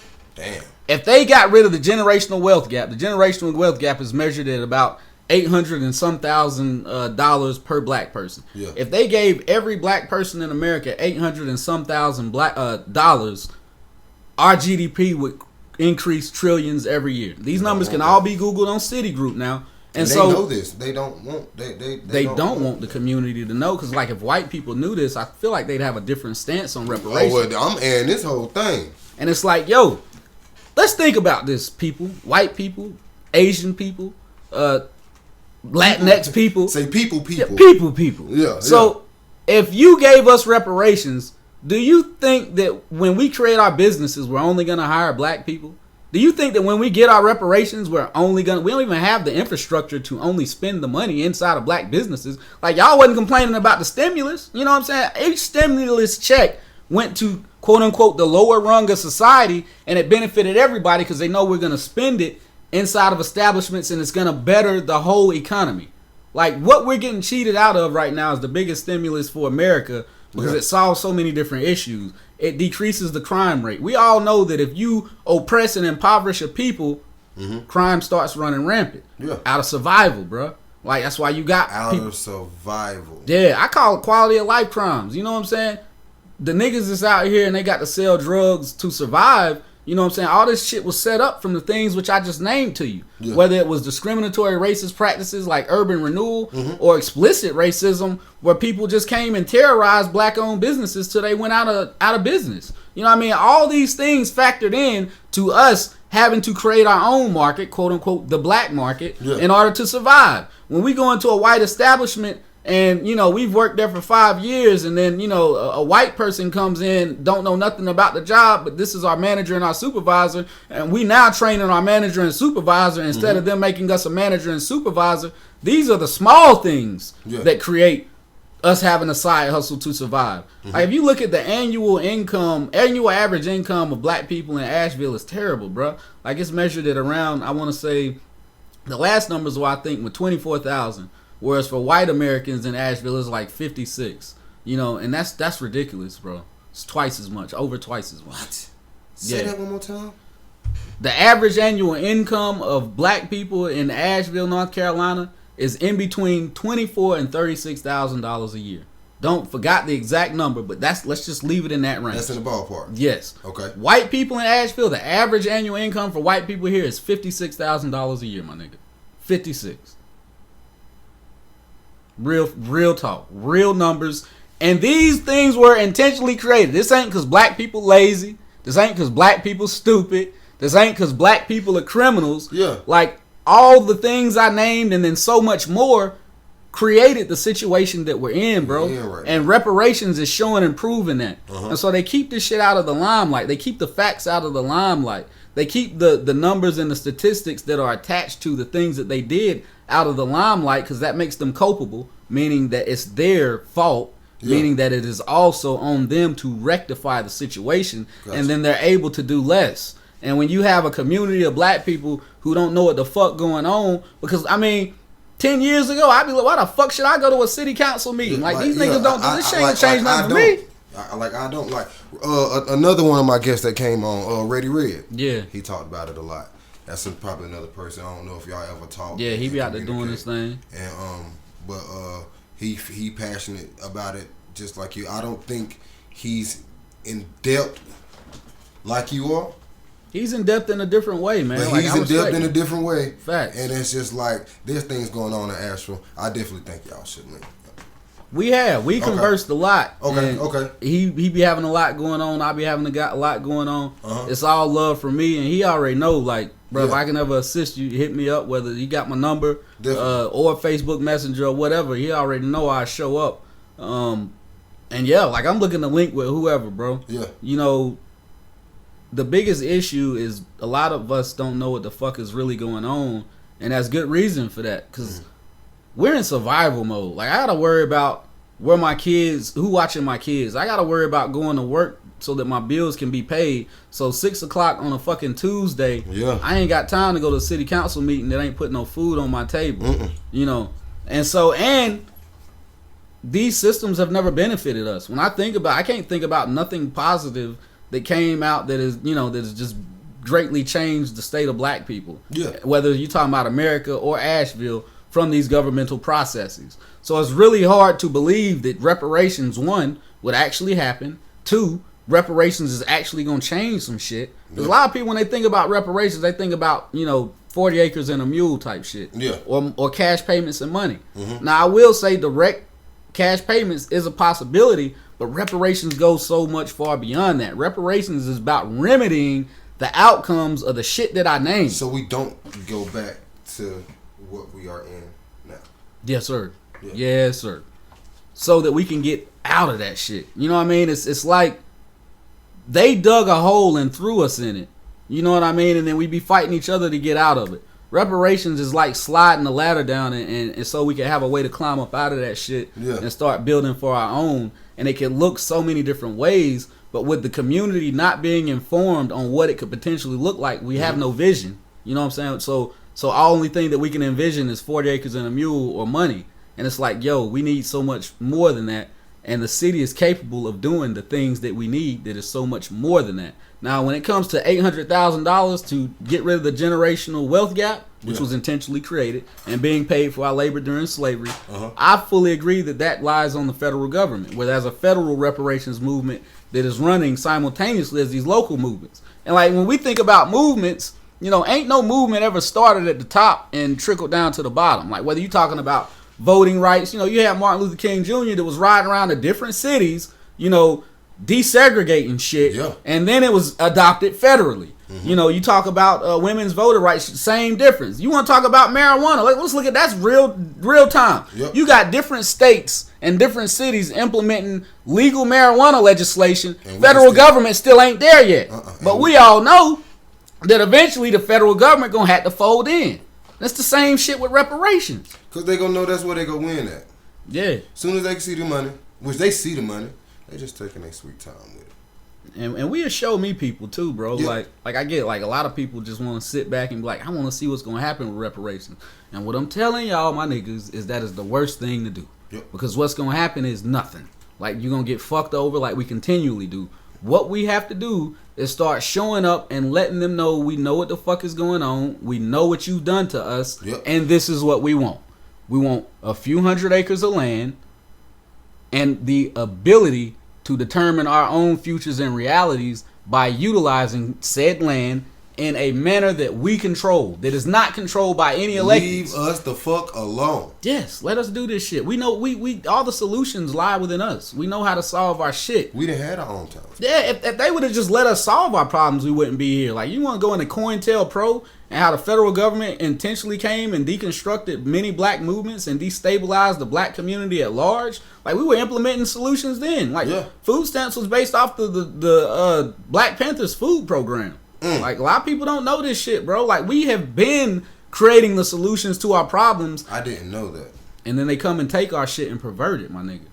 if they got rid of the generational wealth gap is measured at about $800 and some thousand dollars per black person. Yeah. If they gave every black person in America $800 and some thousand dollars, our GDP would increase trillions every year. These numbers can all be Googled on Citigroup now. And they so know this. They don't want. They don't want the community to know, because like if white people knew this, I feel like they'd have a different stance on reparations. Oh, well, I'm airing this whole thing. And it's like, yo, let's think about this, people. White people, Asian people, Latinx people. Say people. Yeah, people. Yeah. So if you gave us reparations, do you think that when we create our businesses, we're only going to hire black people? Do you think that when we get our reparations, we don't even have the infrastructure to only spend the money inside of black businesses? Like, y'all wasn't complaining about the stimulus. You know what I'm saying? Each stimulus check went to, quote unquote, the lower rung of society, and it benefited everybody because they know we're going to spend it inside of establishments and it's going to better the whole economy. Like, what we're getting cheated out of right now is the biggest stimulus for America, because it solves so many different issues. It decreases the crime rate. We all know that if you oppress and impoverish a people, crime starts running rampant. Yeah. Out of survival, bro. Like, that's why you got of survival. Yeah, I call it quality of life crimes. You know what I'm saying? The niggas that's out here and they got to sell drugs to survive. You know what I'm saying? All this shit was set up from the things which I just named to you. Yeah. Whether it was discriminatory racist practices like urban renewal or explicit racism where people just came and terrorized black-owned businesses till they went out of business. You know what I mean? All these things factored in to us having to create our own market, quote-unquote, the black market, in order to survive. When we go into a white establishment and, you know, we've worked there for 5 years, and then, you know, a white person comes in, don't know nothing about the job, but this is our manager and our supervisor, and we now training our manager and supervisor instead of them making us a manager and supervisor. These are the small things that create us having a side hustle to survive. Like, if you look at the annual average income of black people in Asheville is terrible, bro. Like, it's measured at around, I want to say, the last numbers were, I think, were 24,000. Whereas for white Americans in Asheville, it's like 56. You know, and that's ridiculous, bro. It's twice as much, over twice as much. What? Say that one more time. The average annual income of black people in Asheville, North Carolina, is in between $24,000 and $36,000 a year. Forgot the exact number, but let's just leave it in that range. That's in the ballpark. Yes. Okay. White people in Asheville, the average annual income for white people here is $56,000 a year, my nigga. 56. Real talk, real numbers. And these things were intentionally created. This ain't because black people lazy. This ain't because black people stupid. This ain't because black people are criminals. Yeah. Like, all the things I named and then so much more created the situation that we're in, bro. Yeah, right. And reparations is showing and proving that. And so they keep this shit out of the limelight. They keep the facts out of the limelight. They keep the numbers and the statistics that are attached to the things that they did out of the limelight, because that makes them culpable, meaning that it's their fault, meaning that it is also on them to rectify the situation, and then they're able to do less. And when you have a community of black people who don't know what the fuck going on, because, I mean, 10 years ago, I'd be like, why the fuck should I go to a city council meeting? Like, these niggas don't do this. Shit ain't change nothing for me. I don't like. Another one of my guests that came on, Ready Red. Yeah. He talked about it a lot. That's probably another person. I don't know if y'all ever talked. Yeah, he be out there doing this thing. And but he passionate about it just like you. I don't think he's in depth like you are. He's in depth in a different way, man. But he's in depth in a different way. Facts. And it's just like, there's things going on in Asheville. I definitely think y'all should link. We conversed a lot. Okay. He be having a lot going on. I be having a lot going on. It's all love for me, and he already know, like, bro, if I can ever assist you, hit me up, whether you got my number or Facebook Messenger or whatever. He already know I show up. And yeah, like, I'm looking to link with whoever, bro. Yeah. You know, the biggest issue is a lot of us don't know what the fuck is really going on, and that's good reason for that, because we're in survival mode. Like, I gotta worry about who watching my kids. I gotta worry about going to work so that my bills can be paid. So 6 o'clock on a fucking Tuesday, I ain't got time to go to a city council meeting that ain't putting no food on my table. You know, and these systems have never benefited us. When I can't think about nothing positive that came out that is, you know, that has just greatly changed the state of black people. Yeah. Whether you're talking about America or Asheville, from these governmental processes. So it's really hard to believe that reparations, one, would actually happen. Two, reparations is actually going to change some shit. Because a lot of people, when they think about reparations, they think about, 40 acres and a mule type shit. Yeah. Or cash payments and money. Now, I will say direct cash payments is a possibility, but reparations go so much far beyond that. Reparations is about remedying the outcomes of the shit that I named. So we don't go back to what we are in now. Yes, sir. Yeah. Yes, sir. So that we can get out of that shit. You know what I mean? It's like they dug a hole and threw us in it. You know what I mean? And then we be fighting each other to get out of it. Reparations is like sliding the ladder down and so we can have a way to climb up out of that shit and start building for our own. And it can look so many different ways, but with the community not being informed on what it could potentially look like, we have no vision. You know what I'm saying? So our only thing that we can envision is 40 acres and a mule or money. And it's like, yo, we need so much more than that. And the city is capable of doing the things that we need that is so much more than that. Now, when it comes to $800,000 to get rid of the generational wealth gap, which was intentionally created, and being paid for our labor during slavery, I fully agree that lies on the federal government, where there's a federal reparations movement that is running simultaneously as these local movements. And like when we think about movements, ain't no movement ever started at the top and trickled down to the bottom. Like whether you're talking about voting rights, you have Martin Luther King Jr. that was riding around to different cities, desegregating shit, and then it was adopted federally. You talk about women's voter rights, same difference. You want to talk about marijuana? Let's look at that's real time. You got different states and different cities implementing legal marijuana legislation. Federal government still ain't there yet, but we all know that eventually the federal government gonna have to fold in. That's the same shit with reparations. Cause they gonna know that's where they gonna win at. Yeah. Soon as they can see the money, which they see the money, they just taking their sweet time with it. And we show me people too, bro. Yeah. Like I get like a lot of people just want to sit back and be like, I want to see what's gonna happen with reparations. And what I'm telling y'all, my niggas, is that is the worst thing to do. Because what's gonna happen is nothing. Like you're gonna get fucked over like we continually do. What we have to do is start showing up and letting them know we know what the fuck is going on. We know what you've done to us, and this is what we want. We want a few hundred acres of land and the ability to determine our own futures and realities by utilizing said land in a manner that we control, that is not controlled by any electeds. Leave us the fuck alone. Yes, let us do this shit. We know we all the solutions lie within us. We know how to solve our shit. We done had our own time. Yeah, if they would have just let us solve our problems, we wouldn't be here. Like, you want to go into COINTELPRO and how the federal government intentionally came and deconstructed many black movements and destabilized the black community at large? Like, we were implementing solutions then. Like, food stamps was based off the Black Panthers food program. Like, a lot of people don't know this shit, bro. Like, we have been creating the solutions to our problems. I didn't know that. And then they come and take our shit and pervert it, my nigga.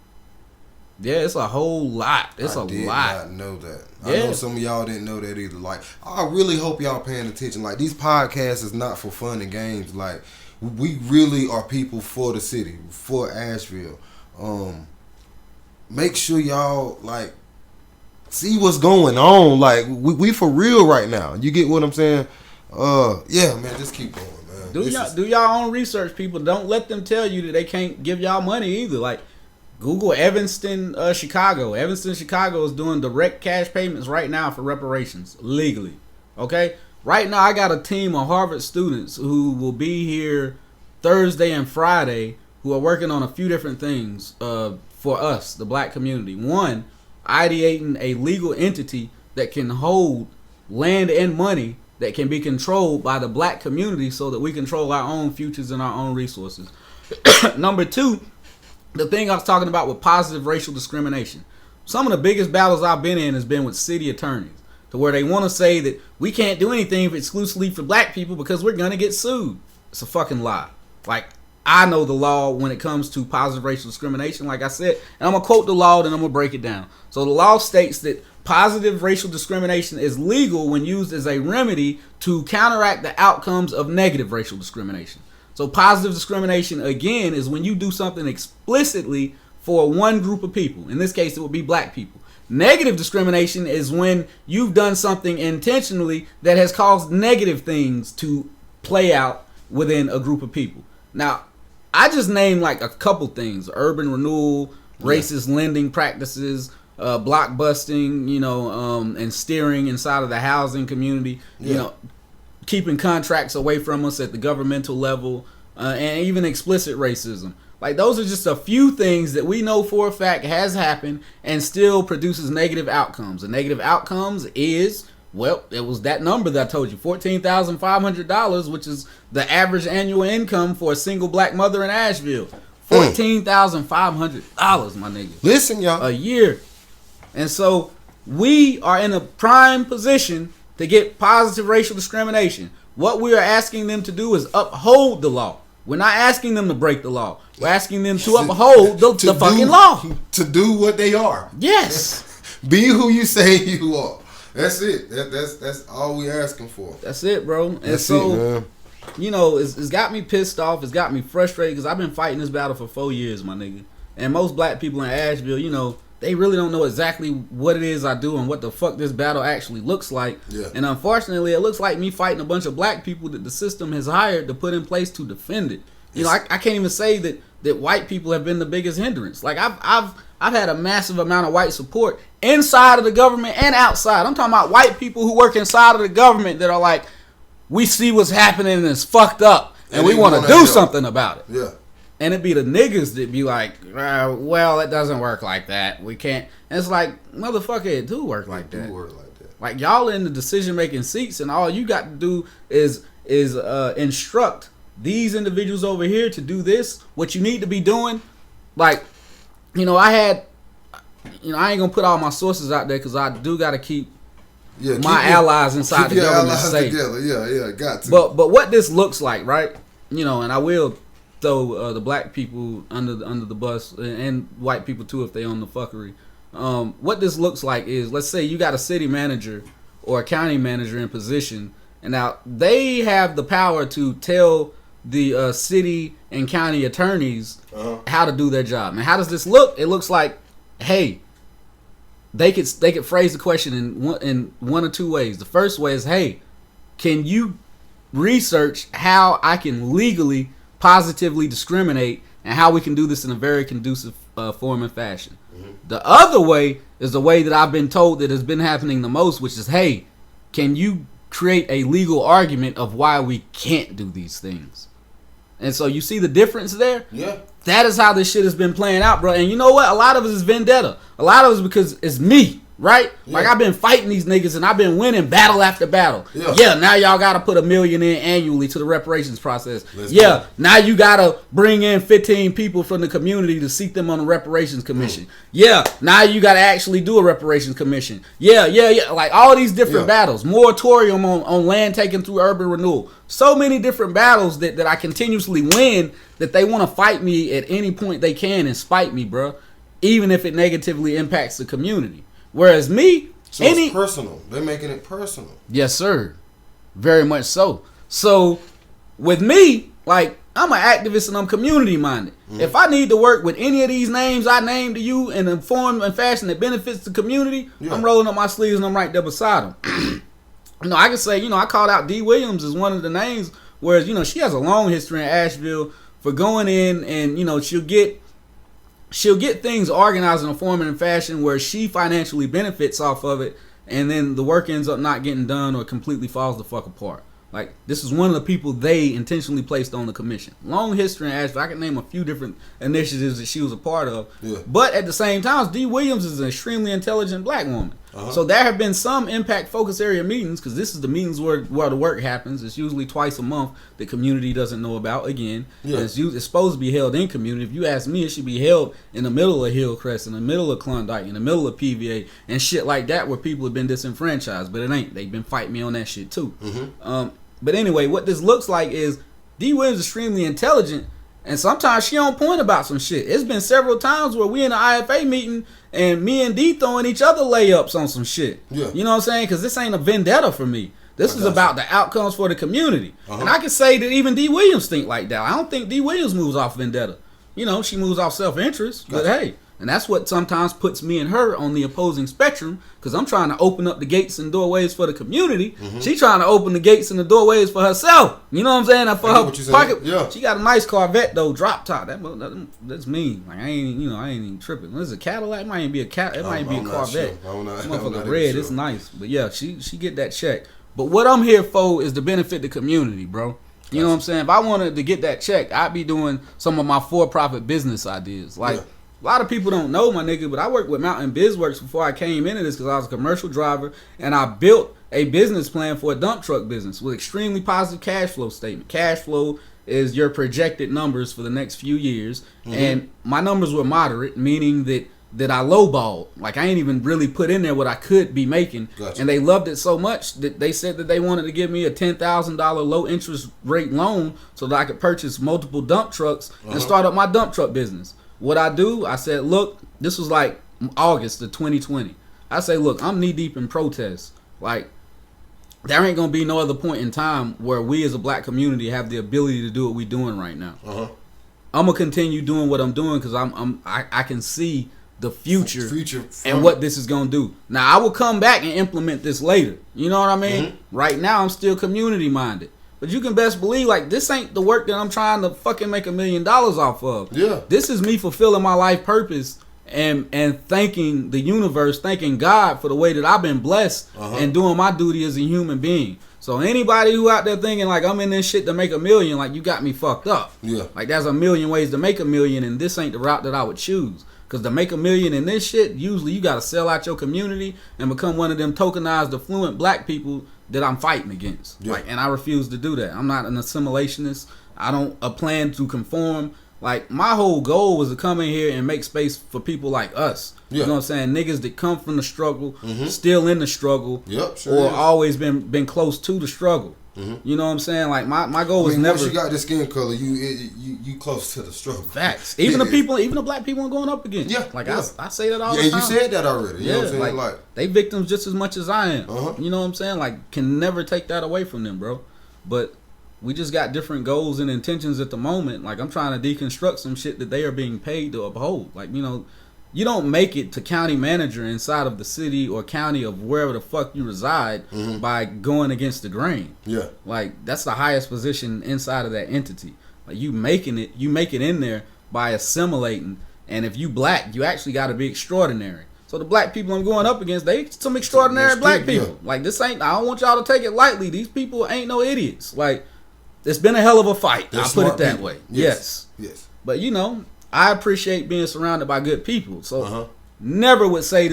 Yeah, it's a whole lot. It's a lot. I did not know that. I know some of y'all didn't know that either. Like, I really hope y'all paying attention. Like, these podcasts is not for fun and games. Like, we really are people for the city, for Asheville. Make sure y'all, like, see what's going on. Like, we for real right now. You get what I'm saying? Yeah, man, just keep going, man. Do y'all own research, people. Don't let them tell you that they can't give y'all money either. Like, Google Evanston, Chicago. Evanston, Chicago is doing direct cash payments right now for reparations, legally. Okay? Right now, I got a team of Harvard students who will be here Thursday and Friday who are working on a few different things for us, the black community. One, ideating a legal entity that can hold land and money that can be controlled by the black community so that we control our own futures and our own resources. Number two, the thing I was talking about with positive racial discrimination. Some of the biggest battles I've been in has been with city attorneys, to where they want to say that we can't do anything exclusively for black people because we're going to get sued. It's a fucking lie. Like, I know the law when it comes to positive racial discrimination, like I said, and I'm going to quote the law, then I'm going to break it down. So the law states that positive racial discrimination is legal when used as a remedy to counteract the outcomes of negative racial discrimination. So positive discrimination, again, is when you do something explicitly for one group of people. In this case, it would be black people. Negative discrimination is when you've done something intentionally that has caused negative things to play out within a group of people. Now, I just named like a couple things: urban renewal, racist lending practices, block busting, and steering inside of the housing community. Keeping contracts away from us at the governmental level, and even explicit racism. Like, those are just a few things that we know for a fact has happened and still produces negative outcomes. The negative outcomes is, well, it was that number that I told you, $14,500, which is the average annual income for a single black mother in Asheville. $14,500, my nigga. Listen, y'all. A year. And so we are in a prime position to get positive racial discrimination. What we are asking them to do is uphold the law. We're not asking them to break the law. We're asking them to uphold the fucking law. To do what they are. Yes. Be who you say you are. That's it. That's all we asking for. That's it, bro. And That's so, it, man. It's got me pissed off. It's got me frustrated because I've been fighting this battle for 4 years, my nigga. And most black people in Asheville, they really don't know exactly what it is I do and what the fuck this battle actually looks like. Yeah. And unfortunately, it looks like me fighting a bunch of black people that the system has hired to put in place to defend it. I can't even say that white people have been the biggest hindrance. Like, I've had a massive amount of white support inside of the government and outside. I'm talking about white people who work inside of the government that are like, we see what's happening and it's fucked up and we want to do something about it. Yeah. And it'd be the niggas that be like, well, it doesn't work like that. We can't. And it's like, motherfucker, it do work like that. Like, y'all in the decision-making seats, and all you got to do is instruct these individuals over here to do this. What you need to be doing, like, I ain't gonna put all my sources out there because I do got to keep my allies inside the government safe. Together. Yeah, got to. But what this looks like, right? And I will throw the black people under the bus and white people too if they own the fuckery. What this looks like is, let's say you got a city manager or a county manager in position, and now they have the power to tell the city and county attorneys how to do their job. And how does this look? It looks like, hey, they could phrase the question in one or two ways. The first way is, hey, can you research how I can legally positively discriminate and how we can do this in a very conducive form and fashion. The other way is the way that I've been told that has been happening the most, which is, hey, can you create a legal argument of why we can't do these things? And so you see the difference there? Yeah. That is how this shit has been playing out, bro. And you know what? A lot of it is vendetta. A lot of it is because it's me. Right? Yeah. Like, I've been fighting these niggas and I've been winning battle after battle. Yeah, now y'all got to put $1 million in annually to the reparations process. Now you got to bring in 15 people from the community to seat them on the reparations commission. Now you got to actually do a reparations commission. Like, all these different battles. Moratorium on land taken through urban renewal. So many different battles that I continuously win that they want to fight me at any point they can and spite me, bro. Even if it negatively impacts the community. Whereas me, it's personal. They're making it personal. Yes, sir. Very much so. So, with me, like, I'm an activist and I'm community minded. If I need to work with any of these names I named to you in a form and fashion that benefits the community, I'm rolling up my sleeves and I'm right there beside them. I can say, I called out D. Williams as one of the names, whereas, she has a long history in Asheville for going in and, she'll get things organized in a form and fashion where she financially benefits off of it, and then the work ends up not getting done or completely falls the fuck apart. Like, this is one of the people they intentionally placed on the commission. Long history in Asheville. I can name a few different initiatives that she was a part of. But at the same time, D. Williams is an extremely intelligent black woman. So there have been some impact focus area meetings, because this is the meetings where the work happens. It's usually twice a month. The community doesn't know about, again. It's supposed to be held in community. If you ask me, it should be held in the middle of Hillcrest, in the middle of Klondike, in the middle of PVA, and shit like that, where people have been disenfranchised. But it ain't. They've been fighting me on that shit too. But anyway, what this looks like is D. Williams is extremely intelligent, and sometimes she on point about some shit. It's been several times where we in the IFA meeting and me and D throwing each other layups on some shit. You know what I'm saying? Because this ain't a vendetta for me. This is about the outcomes for the community. And I can say that even D. Williams think like that. I don't think D. Williams moves off vendetta. She moves off self-interest. But hey, And that's what sometimes puts me and her on the opposing spectrum, because I'm trying to open up the gates and doorways for the community. She trying to open the gates and the doorways for herself. You know what I'm saying? And for her pocket. Yeah. She got a nice Corvette though, drop top. That's mean. Like I ain't even tripping. This is a Cadillac. It might even be a It might be a Corvette. Motherfucker red. It's nice. But yeah, she get that check. But what I'm here for is to benefit the community, bro. You know what I'm saying? If I wanted to get that check, I'd be doing some of my for-profit business ideas. Like, a lot of people don't know, my nigga, but I worked with Mountain BizWorks before I came into this because I was a commercial driver, and I built a business plan for a dump truck business with extremely positive cash flow statement. Cash flow is your projected numbers for the next few years, and my numbers were moderate, meaning that I lowballed. Like, I ain't even really put in there what I could be making. Gotcha. And they loved it so much that they said that they wanted to give me a $10,000 low interest rate loan so that I could purchase multiple dump trucks and start up my dump truck business. What I do, I said, look, this was like August of 2020. I say, look, I'm knee deep in protests. Like, there ain't gonna be no other point in time where we as a black community have the ability to do what we doing right now. I'm gonna continue doing what I'm doing because I can see the future and what this is gonna do. Now I will come back and implement this later. You know what I mean? Right now I'm still community minded, but you can best believe like this ain't the work that I'm trying to fucking make $1 million off of. Yeah, this is me fulfilling my life purpose and thanking the universe, thanking God for the way that I've been blessed and doing my duty as a human being. So anybody who out there thinking like I'm in this shit to make $1 million, like you got me fucked up. Yeah, like there's a million ways to make $1 million, and this ain't the route that I would choose. Because to make $1 million in this shit, usually you got to sell out your community and become one of them tokenized, affluent black people that I'm fighting against. Yeah. Like, and I refuse to do that. I'm not an assimilationist. I don't plan to conform. Like, my whole goal was to come in here and make space for people like us. Yeah. You know what I'm saying? Niggas that come from the struggle, still in the struggle, or always been close to the struggle. You know what I'm saying? Like my goal was never. Once you got the skin color, you close to the struggle. Facts. Even the black people I'm going up against. Yeah. Like I say that all the time. Yeah, you said that already. You know what I'm saying? Like they victims just as much as I am. You know what I'm saying? Like can never take that away from them, bro. But we just got different goals and intentions at the moment. Like I'm trying to deconstruct some shit that they are being paid to uphold. Like, you know, you don't make it to county manager inside of the city or county of wherever the fuck you reside by going against the grain. Yeah. Like that's the highest position inside of that entity. Like you make it in there by assimilating. And if you black, you actually got to be extraordinary. So the black people I'm going up against, they some extraordinary black people. Yeah. Like this ain't, I don't want y'all to take it lightly. These people ain't no idiots. Like it's been a hell of a fight. I'll put it that way. Yes. But you know, I appreciate being surrounded by good people. So never would say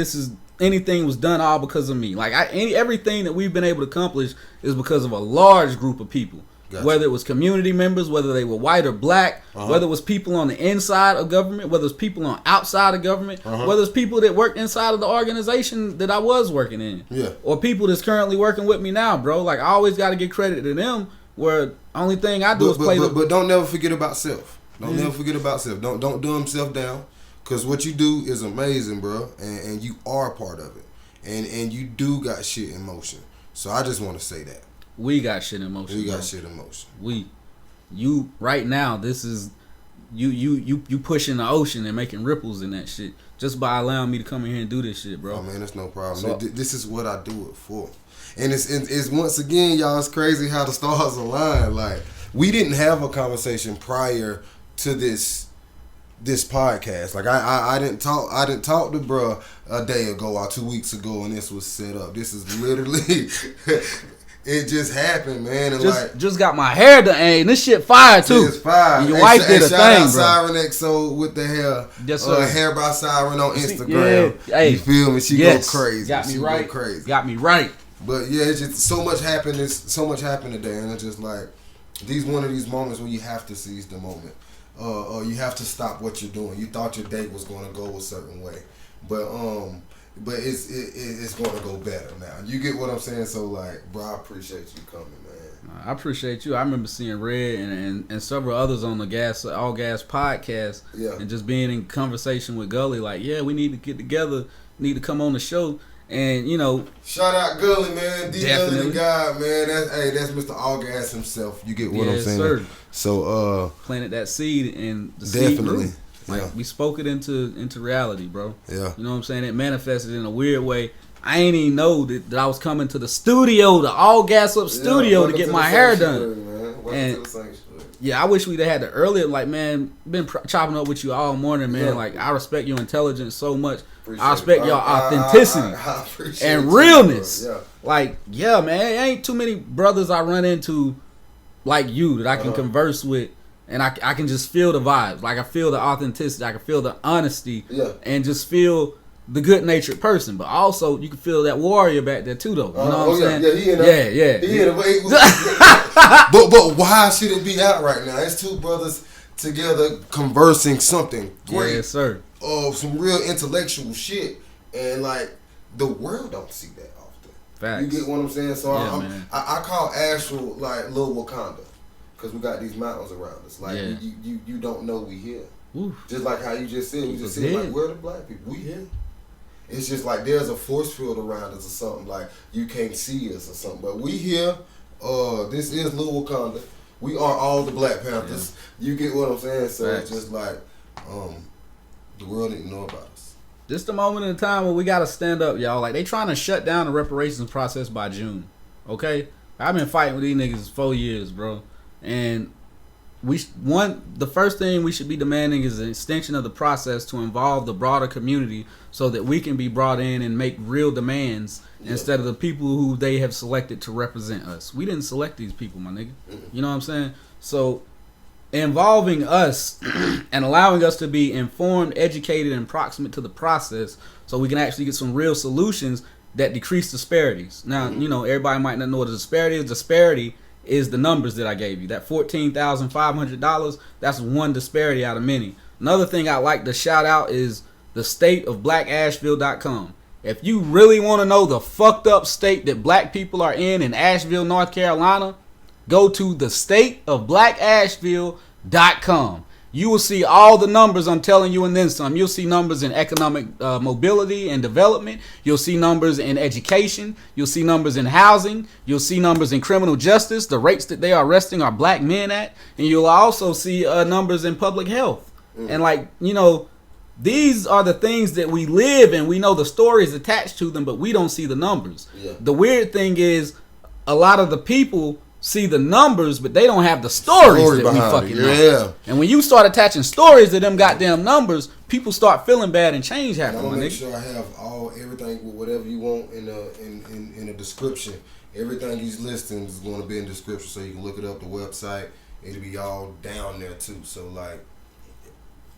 anything was done all because of me. Like everything that we've been able to accomplish is because of a large group of people. Gotcha. Whether it was community members, whether they were white or black, whether it was people on the inside of government, whether it's people on outside of government, whether it's people that worked inside of the organization that I was working in, or people that's currently working with me now, bro. Like I always got to give credit to them. Where only thing I do is play. But don't never forget about self. Don't never forget about self. Don't dumb self down, because what you do is amazing, bro, and you are part of it, and you do got shit in motion. So I just want to say that we got shit in motion. We got shit in motion. You right now. This is you pushing the ocean and making ripples in that shit just by allowing me to come in here and do this shit, bro. Oh man, that's no problem. So, this is what I do it for, and it's once again, y'all. It's crazy how the stars align. Like we didn't have a conversation prior to this podcast. Like I didn't talk to bruh a day ago or 2 weeks ago, and this was set up. This is literally it just happened, man. And just got my hair done. Hey, this shit fire too. It's fire. Your wife did a thing, bro. Siren XO with the hair. Yes, sir. Hair by Siren on Instagram. Yeah. Hey, you feel me? She go crazy. Got me right. Got me right. But yeah, it's just so much happened. So much happened today, and it's just like one of these moments where you have to seize the moment. You have to stop what you're doing. You thought your day was going to go a certain way, but it's going to go better now. You get what I'm saying? So like, bro, I appreciate you coming, man. I appreciate you. I remember seeing Red and several others on the ALLGAS podcast, and just being in conversation with Gully. Like, yeah, we need to get together. Need to come on the show. And you know, shout out Gully, man. D Gully the guy, man. That's Mr. ALLGAS himself. You get what I'm saying? Sir. So planted that seed and the definitely. Seed Like we spoke it into reality, bro. Yeah. You know what I'm saying? It manifested in a weird way. I ain't even know that I was coming to the studio, the All Gas Up studio to get my hair done. And yeah, I wish we'd have had it earlier. Like, man, been chopping up with you all morning, man. Yeah. Like, I respect your intelligence so much. I respect your authenticity and realness. Yeah. Like, yeah, man, ain't too many brothers I run into like you that I can converse with, and I can just feel the vibes. Like, I feel the authenticity. I can feel the honesty, and just feel the good-natured person. But also, you can feel that warrior back there too, though. You know what I'm saying? Yeah, he in there. Yeah. He in but why should it be out right now? It's two brothers together conversing something great. Yes, sir. Some real intellectual shit, and like the world don't see that often. Facts. You get what I'm saying? So I call Asheville like Little Wakanda, because we got these mountains around us. Like you don't know we here. Oof. Just like how you just said, we just said like, where the black people? We here. It's just like there's a force field around us or something. Like you can't see us or something. But we here. This is Little Wakanda. We are all the Black Panthers. Yeah. You get what I'm saying? So It's just like the world didn't know about us. This the moment in time where we gotta stand up, y'all. Like they trying to shut down the reparations process by June. Okay, I've been fighting with these niggas 4 years, bro, and the first thing we should be demanding is an extension of the process to involve the broader community so that we can be brought in and make real demands instead of the people who they have selected to represent us. We didn't select these people, my nigga. You know what I'm saying? So involving us and allowing us to be informed, educated, and proximate to the process so we can actually get some real solutions that decrease disparities. Now, you know, everybody might not know what a disparity is. Disparity is the numbers that I gave you. That $14,500, that's one disparity out of many. Another thing I'd like to shout out is the stateofblackasheville.com. If you really want to know the fucked up state that black people are in Asheville, North Carolina, go to the stateofblackasheville.com. You will see all the numbers I'm telling you and then some. You'll see numbers in economic mobility and development. You'll see numbers in education. You'll see numbers in housing. You'll see numbers in criminal justice, the rates that they are arresting our black men at. And you'll also see numbers in public health. And like, you know, these are the things that we live and we know the stories attached to them, but we don't see the numbers. Yeah. The weird thing is a lot of the people see the numbers, but they don't have the stories that we fucking know. And when you start attaching stories to them goddamn numbers, people start feeling bad and change happens. I'm gonna make sure I have everything with whatever you want in the description. Everything he's listing is going to be in the description, so you can look it up. The website, it'll be all down there too. So like,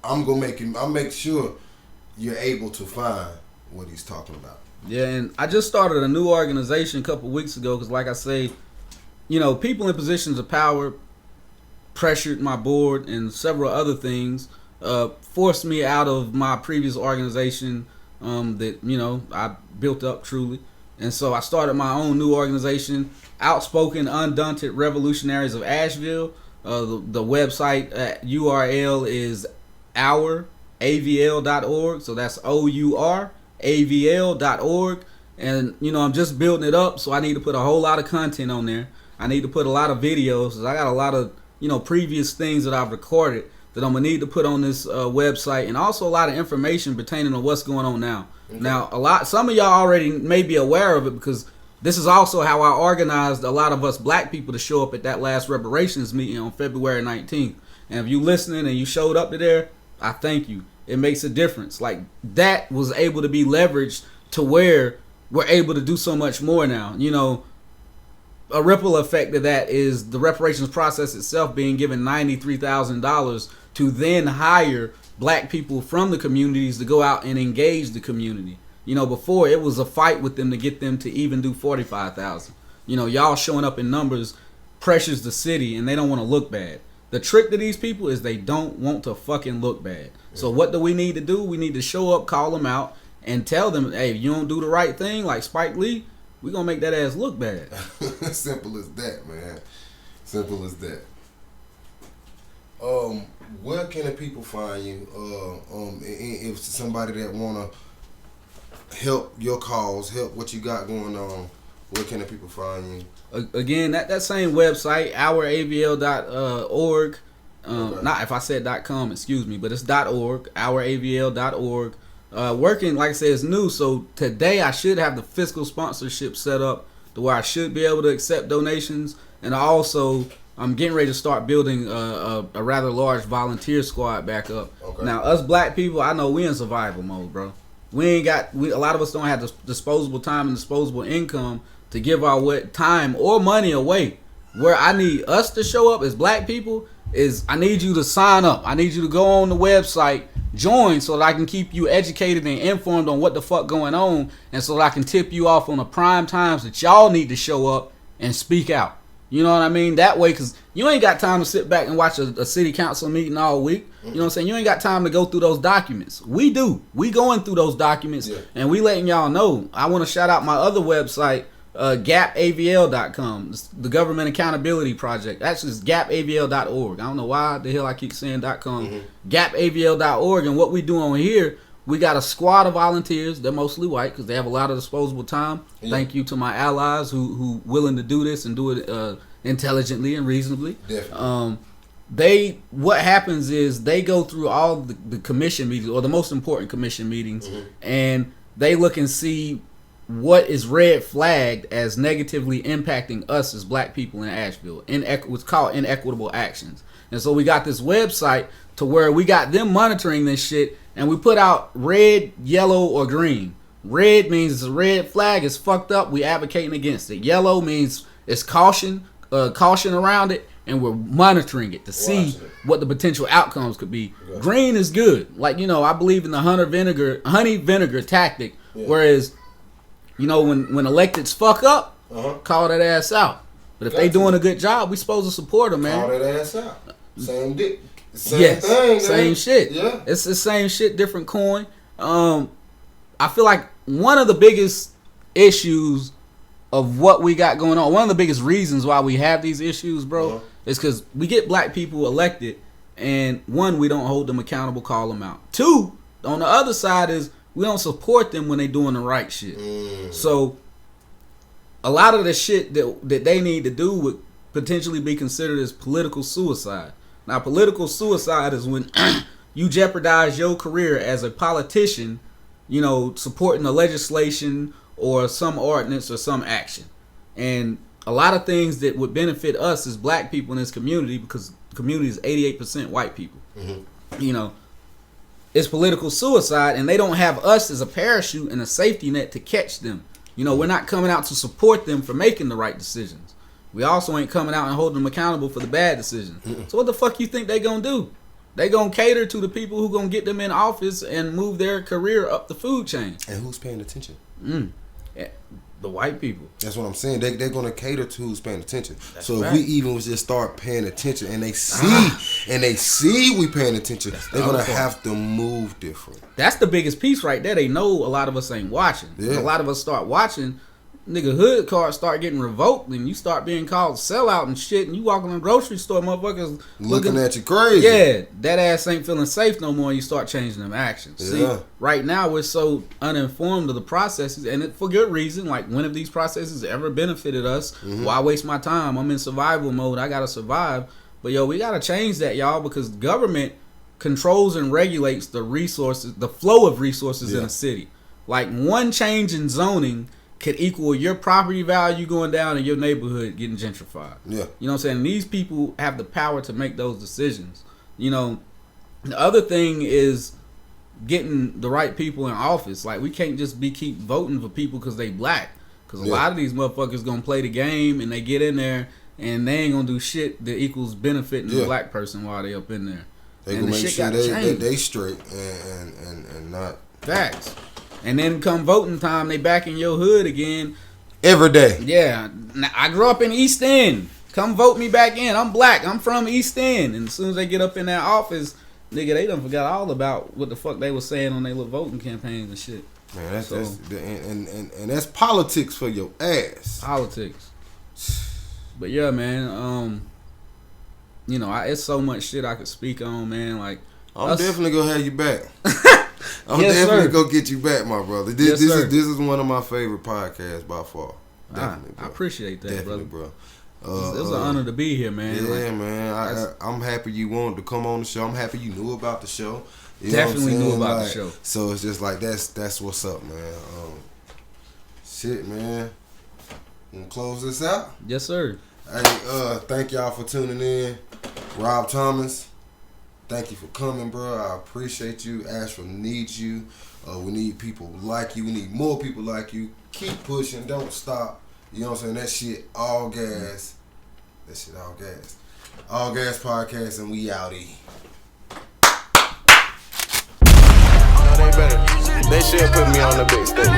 I'll make sure you're able to find what he's talking about. Yeah, and I just started a new organization a couple weeks ago because, like I say, you know, people in positions of power pressured my board and several other things, forced me out of my previous organization that, you know, I built up truly. And so I started my own new organization, Outspoken Undaunted Revolutionaries of Asheville. The website URL is ouravl.org. So that's OURAVL.org. And, you know, I'm just building it up, so I need to put a whole lot of content on there. I need to put a lot of videos. I got a lot of, you know, previous things that I've recorded that I'm going to need to put on this website, and also a lot of information pertaining to what's going on now. Okay. Now, some of y'all already may be aware of it because this is also how I organized a lot of us black people to show up at that last reparations meeting on February 19th. And if you listening and you showed up to there, I thank you. It makes a difference. Like, that was able to be leveraged to where we're able to do so much more now. You know, a ripple effect of that is the reparations process itself being given $93,000 to then hire black people from the communities to go out and engage the community. You know, before it was a fight with them to get them to even do $45,000. You know, y'all showing up in numbers pressures the city and they don't want to look bad. The trick to these people is they don't want to fucking look bad. So what do we need to do? We need to show up, call them out, and tell them, hey, if you don't do the right thing like Spike Lee, we're going to make that ass look bad. Simple as that, man. Simple as that. Where can the people find you? If somebody that want to help your cause, help what you got going on, where can the people find you? Again, that same website, ouravl.org. Okay. Not if I said .com, excuse me, but it's .org, ouravl.org. Working, like I said, it's new. So today I should have the fiscal sponsorship set up to where I should be able to accept donations. And also, I'm getting ready to start building a rather large volunteer squad back up. Okay. Now, us black people, I know we in survival mode, bro. A lot of us don't have the disposable time and disposable income to give our time or money away. Where I need us to show up as black people is I need you to sign up. I need you to go on the website, join, so that I can keep you educated and informed on what the fuck going on, and so that I can tip you off on the prime times that y'all need to show up and speak out. You know what I mean? That way, because you ain't got time to sit back and watch a city council meeting all week. You know what I'm saying? You ain't got time to go through those documents. We do. We going through those documents, and we letting y'all know. I want to shout out my other website, GAPAVL.com. It's the Government Accountability Project. Actually, it's GAPAVL.org. I don't know why the hell I keep saying .com. GAPAVL.org. And what we do on here, we got a squad of volunteers. They're mostly white because they have a lot of disposable time. Thank you to my allies who willing to do this and do it intelligently and reasonably. Definitely. What happens is they go through all the commission meetings, or the most important commission meetings, and they look and see what is red flagged as negatively impacting us as black people in Asheville. What's called inequitable actions. And so we got this website to where we got them monitoring this shit, and we put out red, yellow, or green. Red means it's a red flag, it's fucked up, we advocating against it. Yellow means it's caution around it, and we're monitoring it to see what the potential outcomes could be. Green is good. Like, I believe in the honey vinegar tactic, whereas when electeds fuck up, call that ass out. But if they doing a good job, we supposed to support them, man. Call that ass out. Same dick. Same shit. Yeah. It's the same shit, different coin. I feel like one of the biggest issues of what we got going on, one of the biggest reasons why we have these issues, bro, is because we get black people elected, and one, we don't hold them accountable, call them out. Two, on the other side is we don't support them when they doing the right shit. So a lot of the shit that they need to do would potentially be considered as political suicide. Now, political suicide is when you jeopardize your career as a politician, supporting the legislation or some ordinance or some action. And a lot of things that would benefit us as black people in this community, because the community is 88% white people. It's political suicide, and they don't have us as a parachute and a safety net to catch them. We're not coming out to support them for making the right decisions. We also ain't coming out and holding them accountable for the bad decisions. So what the fuck you think they gonna do? They gonna cater to the people who gonna get them in office and move their career up the food chain. And who's paying attention? The white people. That's what I'm saying. They're gonna cater to who's paying attention. That's so right. If we even just start paying attention, and they see we paying attention, they're gonna have to move different. That's the biggest piece right there. They know a lot of us ain't watching. Yeah. A lot of us start watching. Nigga, hood cards start getting revoked, and you start being called sellout and shit, and you walk in the grocery store, motherfuckers looking at you crazy. Yeah, that ass ain't feeling safe no more, and you start changing them actions. Yeah. See, right now we're so uninformed of the processes, and for good reason. Like, when have these processes ever benefited us? Why waste my time? I'm in survival mode. I gotta survive. But we gotta change that, y'all, because government controls and regulates the resources, the flow of resources in a city. Like, one change in zoning could equal your property value going down and your neighborhood getting gentrified. Yeah. You know what I'm saying? And these people have the power to make those decisions. The other thing is getting the right people in office. Like, we can't just keep voting for people because they black. Because a lot of these motherfuckers gonna play the game, and they get in there and they ain't gonna do shit that equals benefiting the black person while they up in there. They gonna make sure they straight and not facts. And then come voting time, they back in your hood again. Every day. Yeah. Now, I grew up in East End. Come vote me back in. I'm black. I'm from East End. And as soon as they get up in that office, nigga, they done forgot all about what the fuck they was saying on their little voting campaigns and shit. Man, that's politics for your ass. Politics. But yeah, man. It's so much shit I could speak on, man. Like, I'm definitely gonna have you back. I'm Yes, definitely sir. gonna get you back, my brother. This is one of my favorite podcasts by far. Definitely, I appreciate that, definitely, brother. It was an honor to be here, man. Yeah, man. I'm happy you wanted to come on the show. I'm happy you knew about the show. You definitely knew about the show. So it's just like that's what's up, man. Shit, man. Gonna close this out? Yes, sir. Hey, thank y'all for tuning in. Rob Thomas, thank you for coming, bro. I appreciate you. Asheville needs you. We need people like you. We need more people like you. Keep pushing. Don't stop. You know what I'm saying? That shit all gas. That shit all gas. All Gas Podcast, and we outie. No, they better. They should put me on the big stage.